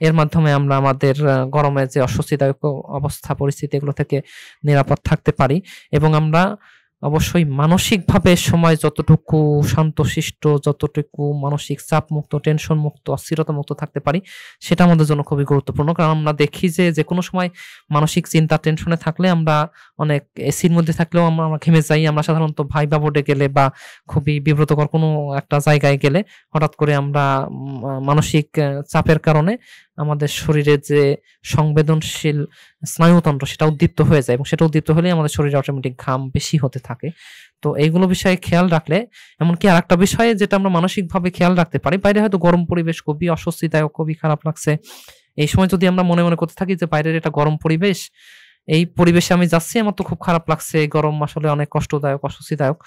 এর মাধ্যমে আমরা আমাদের গরমে যে অস্বস্তিদায়ক অবস্থা, পরিস্থিতি, এগুলো থেকে নিরাপদ থাকতে পারি এবং আমরা অবশ্যই মানসিকভাবে সময় যতটুকু শান্তশিষ্ট, যতটুকু মানসিক চাপ মুক্ত, টেনশন মুক্ত, অস্থিরতা মুক্ত থাকতে পারি, সেটা আমাদের জন্য খুবই গুরুত্বপূর্ণ। কারণ আমরা দেখি যে কোনো সময় মানসিক চিন্তা, টেনশনে থাকলে আমরা অনেক এসির মধ্যে থাকলেও আমরা ঘেমে যাই। আমরা সাধারণত ভাইবা বোর্ডে গেলে বা খুবই বিব্রতকর কোনো একটা জায়গায় গেলে হঠাৎ করে আমরা মানসিক চাপের কারণে আমাদের শরীরে যে সংবেদনশীল স্নায়ুতন্ত্র সেটা উদ্দীপ্ত হয়ে যায় এবং সেটা উদ্দীপ্ত হলে আমাদের শরীরে অটোমেটিক ঘাম বেশি হতে থাকে। তো এইগুলো বিষয়ে খেয়াল রাখলে, এমনকি আরেকটা বিষয়ে যেটা আমরা মানসিকভাবে খেয়াল রাখতে পারি, বাইরে হয়তো গরম পরিবেশ খুবই অস্বস্তিদায়ক, খুবই খারাপ লাগছে, এই সময় যদি আমরা মনে মনে করতে থাকি যে বাইরের এটা গরম পরিবেশ, এই পরিবেশে আমি যাচ্ছি, আমার তো খুব খারাপ লাগছে, গরম আসলে অনেক কষ্টদায়ক, অস্বস্তিদায়ক,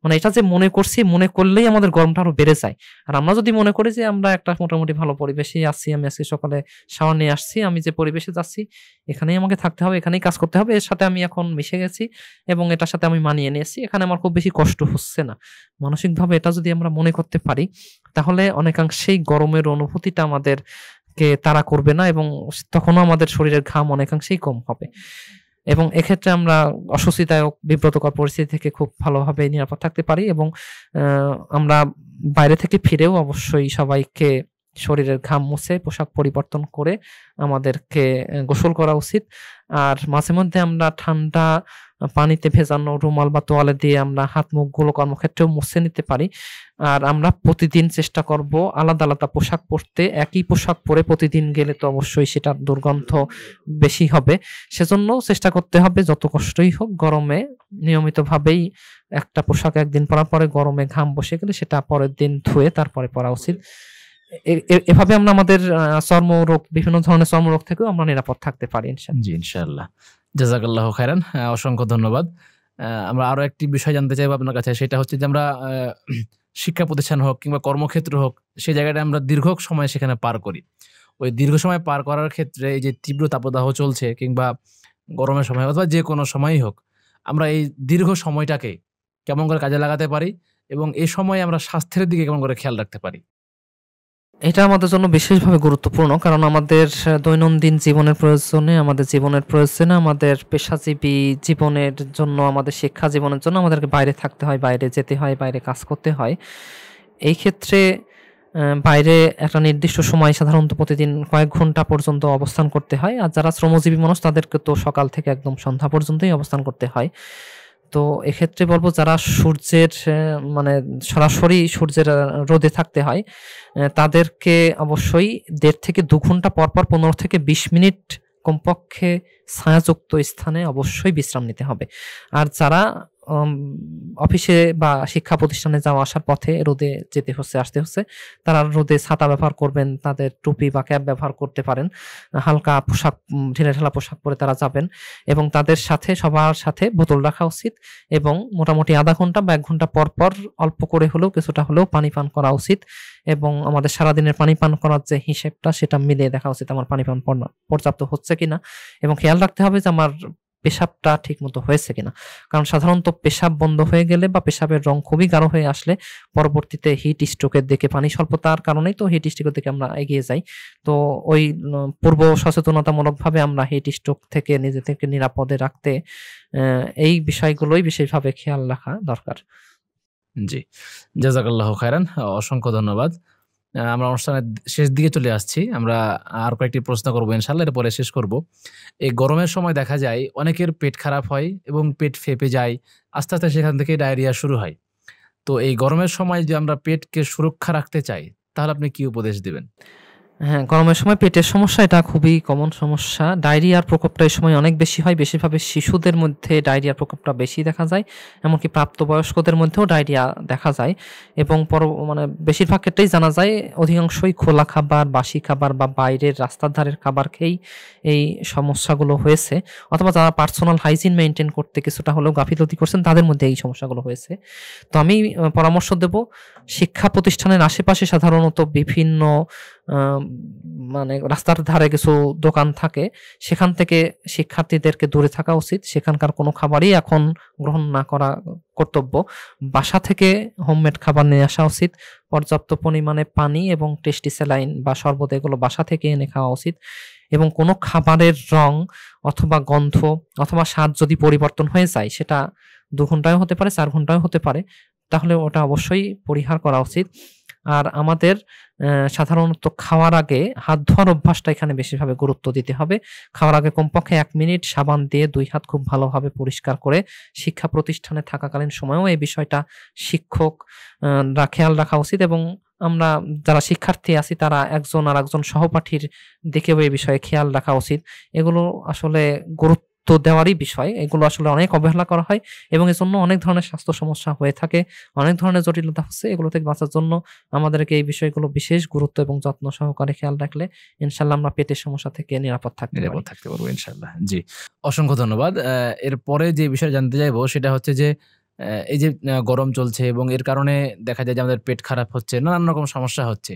মানে এটা যে মনে করছি, মনে করলেই আমাদের গরমটা আরো বেড়ে যায়। আর আমরা যদি মনে করি যে আমরা একটা মোটামুটি ভালো পরিবেশেই আছি, আমি আজকে সকালে শাওয়ার নিয়ে আসছি, আমি যে পরিবেশে যাচ্ছি এখানেই আমাকে থাকতে হবে, এখানেই কাজ করতে হবে, এর সাথে আমি এখন মিশে গেছি এবং এটার সাথে আমি মানিয়ে নিয়েছি, এখানে আমার খুব বেশি কষ্ট হচ্ছে না, মানসিকভাবে এটা যদি আমরা মনে করতে পারি, তাহলে অনেকাংশেই গরমের অনুভূতিটা আমাদের কে তাড়া করবে না এবং তখনও আমাদের শরীরের ঘাম অনেকাংশেই কম হবে এবং এক্ষেত্রে আমরা অস্বস্তিদায়ক, বিব্রতকর পরিস্থিতি থেকে খুব ভালোভাবে নিরাপদ থাকতে পারি এবং আমরা বাইরে থেকে ফিরেও অবশ্যই সবাইকে শরীরের ঘাম মুছে পোশাক পরিবর্তন করে আমাদেরকে গোসল করা উচিত। আর মাঝে মধ্যে আমরা ঠান্ডা পানিতে ভেজানো রুমাল বা তোয়ালে দিয়ে আমরা হাত মুখগুলো কর্মক্ষেত্রেও মুছে নিতে পারি। আর আমরা প্রতিদিন চেষ্টা করব আলাদা আলাদা পোশাক পরতে। একই পোশাক পরে প্রতিদিন গেলে তো অবশ্যই সেটার দুর্গন্ধ বেশি হবে। সেজন্য চেষ্টা করতে হবে যত কষ্টই হোক গরমে নিয়মিতভাবেই একটা পোশাক একদিন পরার পরে গরমে ঘাম বসে গেলে সেটা পরের দিন ধুয়ে তারপরে পরা উচিত। এভাবে আমরা আমাদের চর্মরোগ, বিভিন্ন ধরনের চর্মরোগ থেকেও আমরা নিরাপদ থাকতে পারি ইনশাআল্লাহ। জি, ইনশাআল্লাহ। জাযাকাল্লাহু খাইরান। অসংখ্য ধন্যবাদ। আমরা আরো একটি বিষয় জানতে চাইবো আপনার কাছে, সেটা হচ্ছে যে আমরা শিক্ষা প্রতিষ্ঠান হোক কিংবা কর্মক্ষেত্র হোক, সেই জায়গাটা আমরা দীর্ঘ সময় সেখানে পার করি। ওই দীর্ঘ সময় পার করার ক্ষেত্রে এই যে তীব্র তাপদাহ চলছে কিংবা গরমের সময় অথবা যে কোনো সময়ই হোক, আমরা এই দীর্ঘ সময়টাকে কেমন করে কাজে লাগাতে পারি এবং এই সময়ে আমরা স্বাস্থ্যের দিকে কেমন করে খেয়াল রাখতে পারি? এটা আমাদের জন্য বিশেষভাবে গুরুত্বপূর্ণ, কারণ আমাদের দৈনন্দিন জীবনের প্রয়োজনে, আমাদের পেশাজীবী জীবনের জন্য, আমাদের শিক্ষা জীবনের জন্য আমাদেরকে বাইরে থাকতে হয়, বাইরে যেতে হয়, বাইরে কাজ করতে হয়। এই ক্ষেত্রে বাইরে একটা নির্দিষ্ট সময় সাধারণত প্রতিদিন কয়েক ঘন্টা পর্যন্ত অবস্থান করতে হয়। আর যারা শ্রমজীবী মানুষ তাদেরকে তো সকাল থেকে একদম সন্ধ্যা পর্যন্তই অবস্থান করতে হয়। তো এক্ষেত্রে বলবো যারা সূর্যের মানে সরাসরি সূর্যের রোদে থাকতে হয় তাদেরকে অবশ্যই ১.৫ থেকে ২ ঘন্টা পর ১৫ থেকে ২০ মিনিট কমপক্ষে ছায়াযুক্ত স্থানে অবশ্যই বিশ্রাম নিতে হবে। আর যারা অফিসে বা শিক্ষা প্রতিষ্ঠানে যাওয়া আসার পথে রোদে যেতে হচ্ছে, আসতে হচ্ছে, তারা রোদে ছাতা ব্যবহার করবেন, তাদের টুপি বা ক্যাপ ব্যবহার করতে পারেন। হালকা পোশাক, ঢিলেঢালা পোশাক পরে তারা যাবেন এবং তাদের সাথে সবার সাথে বোতল রাখা উচিত এবং মোটামুটি আধা ঘন্টা বা ১ ঘন্টা পর পর অল্প করে হলেও কিছুটা হলেও পানি পান করা উচিত এবং আমাদের সারাদিনের পানি পান করার যে হিসেবটা সেটা মিলিয়ে দেখা উচিত আমার পানি পান পর্যাপ্ত হচ্ছে কিনা এবং খেয়াল রাখতে হবে যে আমার পেশাবটা ঠিক মতো হয়েছে কিনা। কারণ সাধারণত পেশাব বন্ধ হয়ে গেলে বা পেশাবের রং খুবই গাঢ় হয়ে আসলে পরবর্তীতে হিট স্ট্রোকের দিকে, পানি স্বল্পতার কারণেই তো হিট স্ট্রোকের দিকে আমরা এগিয়ে যাই। তো ওই পূর্ব সচেতনতামূলকভাবে আমরা হিট স্ট্রোক থেকে নিজেদেরকে নিরাপদে রাখতে এই বিষয়গুলোই বিশেষভাবে খেয়াল রাখা দরকার। জি, জাযাকাল্লাহু খাইরান। অসংখ্য ধন্যবাদ। আমরা অনুষ্ঠানের শেষ দিকে চলে আসছি। আমরা আর কয়েকটি প্রশ্ন করবো ইনশাআল্লাহ, এরপরে শেষ করব। এই গরমের সময় দেখা যায় অনেকের পেট খারাপ হয় এবং পেট ফেঁপে যায়, আস্তে আস্তে সেখান থেকে ডায়রিয়া শুরু হয়। তো এই গরমের সময় যদি আমরা পেটকে সুরক্ষা রাখতে চাই তাহলে আপনি কি উপদেশ দিবেন? হ্যাঁ, গরমের সময় পেটের সমস্যা এটা খুবই কমন সমস্যা। ডায়রিয়ার প্রকোপটা এই সময় অনেক বেশি হয়। বেশিরভাবে শিশুদের মধ্যে ডায়রিয়ার প্রকোপটা বেশি দেখা যায়। এমনকি প্রাপ্তবয়স্কদের মধ্যেও ডায়রিয়া দেখা যায় এবং মানে বেশিরভাগ ক্ষেত্রেই জানা যায় অধিকাংশই খোলা খাবার, বাসি খাবার বা বাইরের রাস্তার ধারের খাবার খেয়েই এই সমস্যাগুলো হয়েছে, অথবা যারা পার্সোনাল হাইজিন মেইনটেইন করতে কিছুটা হলেও গাফিলতি করছেন তাদের মধ্যে এই সমস্যাগুলো হয়েছে। তো আমি পরামর্শ দেব, শিক্ষা প্রতিষ্ঠানের আশেপাশে সাধারণত বিভিন্ন মানে রাস্তার ধারে কিছু দোকান থাকে, সেখান থেকে শিক্ষার্থীদেরকে দূরে থাকা উচিত। সেখানকার কোনো খাবারই এখন গ্রহণ না করা কর্তব্য। বাসা থেকে হোমমেড খাবার নিয়ে আসা উচিত। পর্যাপ্ত পরিমাণে পানি এবং টেস্টি স্যালাইন বা শরবত এগুলো বাসা থেকে এনে খাওয়া উচিত এবং কোনো খাবারের রং অথবা গন্ধ অথবা স্বাদ যদি পরিবর্তন হয়ে যায়, সেটা ২ ঘন্টায়ও হতে পারে, ৪ ঘন্টায়ও হতে পারে, তাহলে ওটা অবশ্যই পরিহার করা উচিত। আর আমাদের সাধারণত খাওয়ার আগে হাত ধোয়ার অভ্যাসটা এখানে বেশিভাবে গুরুত্ব দিতে হবে। খাওয়ার আগে কমপক্ষে ১ মিনিট সাবান দিয়ে ২ হাত খুব ভালোভাবে পরিষ্কার করে শিক্ষা প্রতিষ্ঠানে থাকাকালীন সময়েও এই বিষয়টা শিক্ষকরা খেয়াল রাখা উচিত এবং আমরা যারা শিক্ষার্থী আছি তারা একজন আর একজন সহপাঠীর দিকেও এই বিষয়ে খেয়াল রাখা উচিত। এগুলো আসলে গুরুত্ব দেওয়ারই বিষয়। এগুলো আসলে অনেক অবহেলা করা হয় এবং এজন্য অনেক ধরনের স্বাস্থ্য সমস্যা হয়ে থাকে, অনেক ধরনের জটিলতা হচ্ছে। এগুলো থেকে বাঁচার জন্য আমাদেরকে এই বিষয়গুলো বিশেষ গুরুত্ব এবং যত্ন সহকারে খেয়াল রাখলে ইনশাআল্লাহ আমরা পেটের সমস্যা থেকে নিরাপদ থাকতে পারবো ইনশাআল্লাহ। জি, অসংখ্য ধন্যবাদ। এরপরে যে বিষয় জানতে চাইবো সেটা হচ্ছে যে এই যে গরম চলছে এবং এর কারণে দেখা যায় যে আমাদের পেট খারাপ হচ্ছে, নানান রকম সমস্যা হচ্ছে।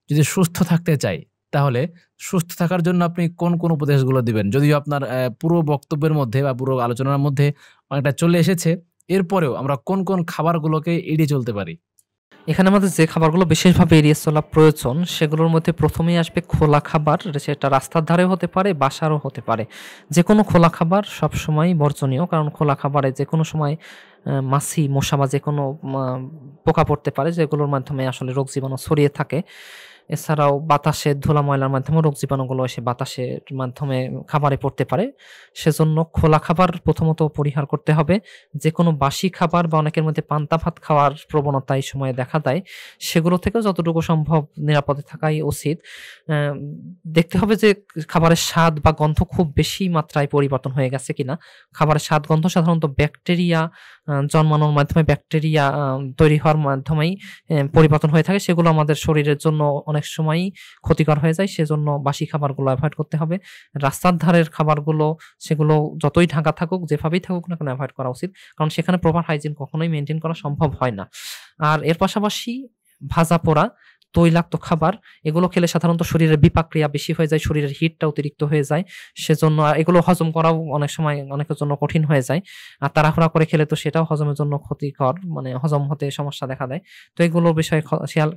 যদি সুস্থ থাকতে চাই তাহলে সুস্থ থাকার জন্য আপনি কোন কোন উপদেশগুলো দিবেন? যদিও আপনার পুরো বক্তব্যের মধ্যে বা পুরো আলোচনার মধ্যে অনেকটা চলে এসেছে, এরপরেও আমরা কোন কোন খাবারগুলোকে এড়িয়ে চলতে পারি? এখানে আমাদের যে খাবারগুলো বিশেষভাবে এড়িয়ে চলা প্রয়োজন সেগুলোর মধ্যে প্রথমেই আসবে খোলা খাবার। সেটা রাস্তার ধারেও হতে পারে, বাসারও হতে পারে। যে কোনো খোলা খাবার সবসময় বর্জনীয়, কারণ খোলা খাবারে যে কোনো সময় মাছি, মশা বা যে কোনো পোকা পড়তে পারে, যেগুলোর মাধ্যমে আসলে রোগ জীবাণু ছড়িয়ে থাকে। এছাড়াও বাতাসে ধুলা ময়লার মাধ্যমে রোগ জীবাণুগুলো এসে বাতাসের মাধ্যমে খাবারে পড়তে পারে। সেজন্য খোলা খাবার প্রথমত পরিহার করতে হবে। যেকোনো বাসি খাবার বা অনেকের মধ্যে পান্তা ভাত খাওয়ার প্রবণতা এই সময়ে দেখা দেয়, সেগুলো থেকেও যতটুকু সম্ভব নিরাপদে থাকাই উচিত। দেখতে হবে যে খাবারের স্বাদ বা গন্ধ খুব বেশি মাত্রায় পরিবর্তন হয়ে গেছে কিনা। খাবারের স্বাদ গন্ধ সাধারণত ব্যাকটেরিয়া জন্মানোর মাধ্যমে, ব্যাকটেরিয়া তৈরি হওয়ার মাধ্যমেই পরিবর্তন হয়ে থাকে। সেগুলো আমাদের শরীরের জন্য অনেক সময়ই ক্ষতিকর হয়ে যায়। সেজন্য বাসি খাবারগুলো অ্যাভয়েড করতে হবে। রাস্তার ধারের খাবারগুলো, সেগুলো যতই ঢাকা থাকুক, যেভাবেই থাকুক না কেন, অ্যাভয়েড করা উচিত। কারণ সেখানে প্রপার হাইজিন কখনোই মেনটেন করা সম্ভব হয় না। আর এর পাশাপাশি ভাজা পোড়া, তৈলাক্ত খাবার, এগুলো খেলে সাধারণত শরীরের বিপাক ক্রিয়া বেশি হয়ে যায়, শরীরের হিটটা অতিরিক্ত হয়ে যায়। সেজন্য এগুলো হজম করাও অনেক সময় অনেকের জন্য কঠিন হয়ে যায়। আর তাড়াহুড়া করে খেলে তো সেটাও হজমের জন্য ক্ষতিকর, মানে হজম হতে সমস্যা দেখা দেয়। তো এগুলোর বিষয়ে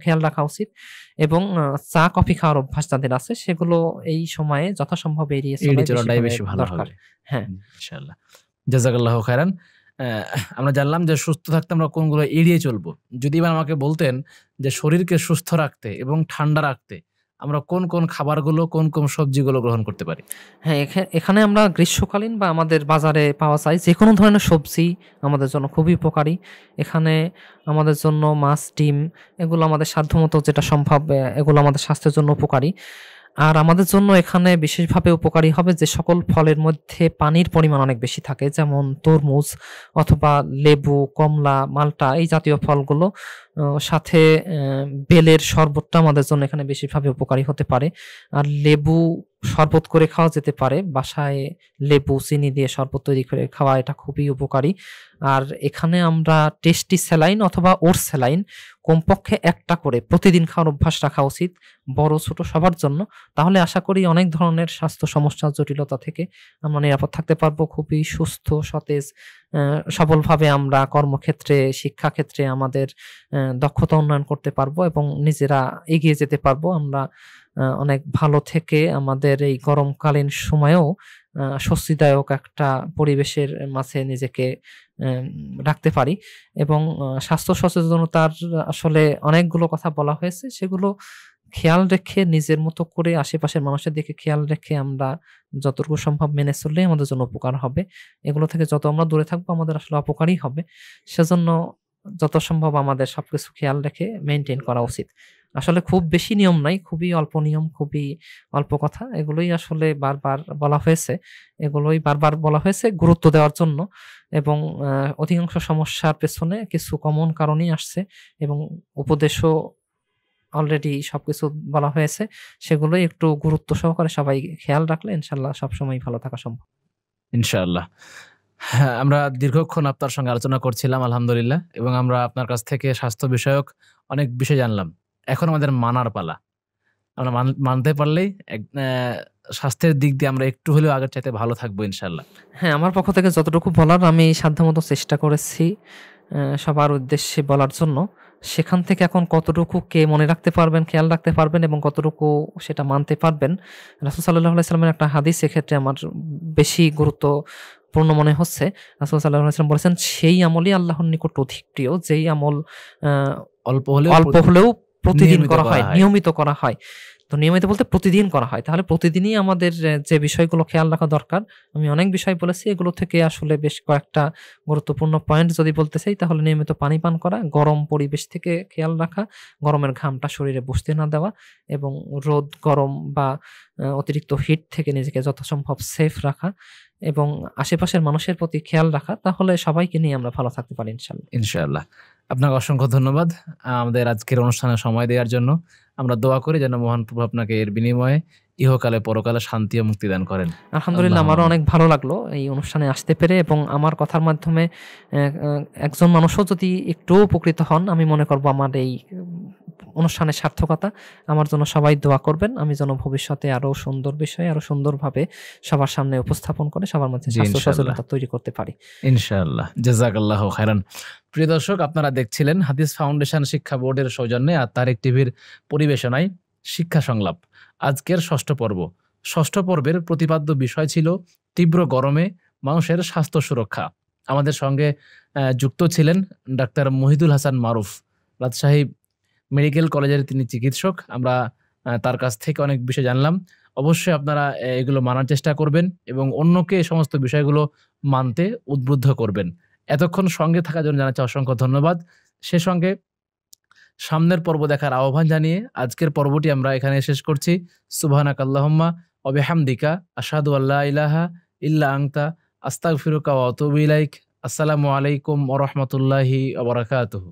খেয়াল রাখা উচিত। এবং চা কফি খাওয়ার অভ্যাস যাদের আছে, সেগুলো এই সময়ে যথাসম্ভব এড়িয়ে চলাটাই বেশি ভালো দরকার। হবে। হ্যাঁ, ইনশাআল্লাহ। জাযাকাল্লাহু খায়রান। আমরা জানলাম যে সুস্থ থাকতে আমরা কোনগুলো এড়িয়ে চলবো। যদি এবার আমাকে বলতেন যে শরীরকে সুস্থ রাখতে এবং ঠান্ডা রাখতে আমরা কোন কোন খাবারগুলো, কোন কোন সবজিগুলো গ্রহণ করতে পারি? হ্যাঁ, এখানে আমরা গ্রীষ্মকালীন বা আমাদের বাজারে পাওয়া যায় যেকোনো ধরনের সবজি আমাদের জন্য খুবই উপকারী। এখানে আমাদের জন্য মাছ, ডিম, এগুলো আমাদের সাধ্যমতো যেটা সম্ভব এগুলো আমাদের স্বাস্থ্যের জন্য উপকারী। আর আমাদের জন্য এখানে বিশেষভাবে উপকারী হবে যে সকল ফলের মধ্যে পানির পরিমাণ অনেক বেশি থাকে, যেমন তরমুজ অথবা লেবু, কমলা, মাল্টা, এই জাতীয় ফলগুলো। সাথে বেলের শরবতটা আমাদের জন্য এখানে বেশিভাবে উপকারী হতে পারে। আর লেবু শরবত করে খাওয়া যেতে পারে, বাসায় লেবু চিনি দিয়ে শরবত তৈরি করে খাওয়া, এটা খুবই উপকারী। আর এখানে আমরা টেস্টি স্যালাইন অথবা ওটস স্যালাইন কমপক্ষে একটা করে প্রতিদিন খাওয়ার অভ্যাস রাখা উচিত, বড় ছোট সবার জন্য। তাহলে আশা করি অনেক ধরনের স্বাস্থ্য সমস্যা, জটিলতা থেকে আমরা নিরাপদ থাকতে পারবো। খুবই সুস্থ, সতেজ, সবলভাবে আমরা কর্মক্ষেত্রে, শিক্ষাক্ষেত্রে আমাদের দক্ষতা উন্নয়ন করতে পারবো এবং নিজেরা এগিয়ে যেতে পারবো। আমরা অনেক ভালো থেকে আমাদের এই গরমকালীন সময়েও স্বস্তিদায়ক একটা পরিবেশের মাঝে নিজেকে রাখতে পারি। এবং স্বাস্থ্য সচেতনতার আসলে অনেকগুলো কথা বলা হয়েছে, সেগুলো খেয়াল রেখে নিজের মতো করে আশেপাশের মানুষের দিকে খেয়াল রেখে আমরা যতটুকু সম্ভব মেনে চললেই আমাদের জন্য উপকার হবে। এগুলো থেকে যত আমরা দূরে থাকবো আমাদের আসলে অপকারই হবে। সেজন্য যত সম্ভব আমাদের সবকিছু খেয়াল রেখে মেইনটেইন করা উচিত। আসলে খুব বেশি নিয়ম নাই, খুবই অল্প নিয়ম, খুবই অল্প কথা। এগুলোই আসলে বারবার বলা হয়েছে। এগুলোই বারবার বলা হয়েছে গুরুত্ব দেওয়ার জন্য। এবং অধিকাংশ সমস্যার পেছনে কিছু কমন কারণই আসছে এবং উপদেশও অলরেডি সবকিছু বলা হয়েছে। সেগুলোই একটু গুরুত্ব সহকারে সবাই খেয়াল রাখলে ইনশাআল্লাহ সবসময় ভালো থাকা সম্ভব। ইনশাআল্লাহ। হ্যাঁ, আমরা দীর্ঘক্ষণ আপনার সঙ্গে আলোচনা করছিলাম আলহামদুলিল্লাহ, এবং আমরা আপনার কাছ থেকে স্বাস্থ্য বিষয়ক অনেক বিষয় জানলাম। এখন আমাদের মানার পালা। আমরা মানতে পারলেই স্বাস্থ্যের দিক দিয়ে আমরা একটু হলেও আগের চাইতে ভালো থাকবো ইনশাআল্লাহ। হ্যাঁ, আমার পক্ষ থেকে যতটুকু বলার আমি সাধ্যমতো চেষ্টা করেছি সবার উদ্দেশ্যে বলার জন্য। সেখান থেকে এখন কতটুকু কে মনে রাখতে পারবেন, খেয়াল রাখতে পারবেন এবং কতটুকু সেটা মানতে পারবেন, রাসূল সাল্লাল্লাহু আলাইহি সাল্লামের একটা হাদিস এক্ষেত্রে আমার বেশি গুরুত্বপূর্ণ মনে হচ্ছে। রাসূল সাল্লাল্লাহু আলাইহি সাল্লাম বলেছেন, সেই আমলই আল্লাহর নিকট অধিক প্রিয় যেই আমল অল্প হলেও প্রতিদিন করা হয়, নিয়মিত করা হয়। তো নিয়মিত বলতে প্রতিদিন করা হয়। তাহলে প্রতিদিনই আমাদের যে বিষয়গুলো খেয়াল রাখা দরকার, আমি অনেক বিষয় বলেছি, এগুলো থেকে আসলে বেশ কয়েকটা গুরুত্বপূর্ণ পয়েন্ট যদি বলতে চাই, তাহলে নিয়মিত পানি পান করা, গরম পরিবেশ থেকে খেয়াল রাখা, গরমের ঘামটা শরীরে বসতে না দেওয়া এবং রোদ, গরম বা অতিরিক্ত হিট থেকে নিজেকে যথাসম্ভব সেফ রাখা এবং আশেপাশের মানুষের প্রতি খেয়াল রাখা। তাহলে সবাইকে নিয়ে আমরা ভালো থাকতে পারি ইনশাআল্লাহ। ইনশাআল্লাহ। আপনাকে অসংখ্য ধন্যবাদ আমাদের আজকের অনুষ্ঠানে সময় দেওয়ার জন্য। আমরা দোয়া করি যেন মহান প্রভু আপনাকে এর বিনিময়ে ইহকালে পরকালে শান্তি ও মুক্তি দান করেন। আলহামদুলিল্লাহ, আমারও অনেক ভালো লাগলো এই অনুষ্ঠানে আসতে পেরে এবং আমার কথার মাধ্যমে একজন মানুষও যদি একটু উপকৃত হন, আমি মনে করব আমার এই অনুষ্ঠানের সার্থকতা। আমার জন্য সবাই দোয়া করবেন, আমি যেন ভবিষ্যতে আরো সুন্দর বিষয়, আরো সুন্দরভাবে সবার সামনে উপস্থাপন করে সবার মধ্যে স্বাস্থ্য সচেতনতা তৈরি করতে পারি ইনশাআল্লাহ। জাযাকাল্লাহু খায়রান। প্রিয় দর্শক, আপনারা দেখছিলেন হাদিস ফাউন্ডেশন শিক্ষা বোর্ডের সৌজন্যে আর তারেক টিভির পরিবেশনায় শিক্ষা সংলাপ, আজকের ৬ষ্ঠ পর্ব। ৬ষ্ঠ পর্বের প্রতিপাদ্য বিষয় ছিল তীব্র গরমে মানুষের স্বাস্থ্য সুরক্ষা। আমাদের সঙ্গে যুক্ত ছিলেন ডাক্তার মহিদুল হাসান মারুফ, রাজশাহী মেডিকেল কলেজের তিনি চিকিৎসক। আমরা তার কাছ থেকে অনেক বিষয় জানলাম। অবশ্যই আপনারা এগুলো মানার চেষ্টা করবেন এবং অন্যকে এই সমস্ত বিষয়গুলো মানতে উদ্বুদ্ধ করবেন। এতক্ষণ সঙ্গে থাকার জন্য জানাচ্ছি অসংখ্য ধন্যবাদ। সে সঙ্গে সামনের পর্ব দেখার আহ্বান জানিয়ে আজকের পর্বটি আমরা এখানে শেষ করছি। সুবহানাকাল্লাহুম্মা ওয়া বিহামদিকা আশহাদু আল্লা ইলাহা ইল্লা আনতা আস্তাগফিরুকা ওয়া আতুবু ইলাইক। আসসালামু আলাইকুম ওয়া রাহমাতুল্লাহি ওয়া বারাকাতুহু।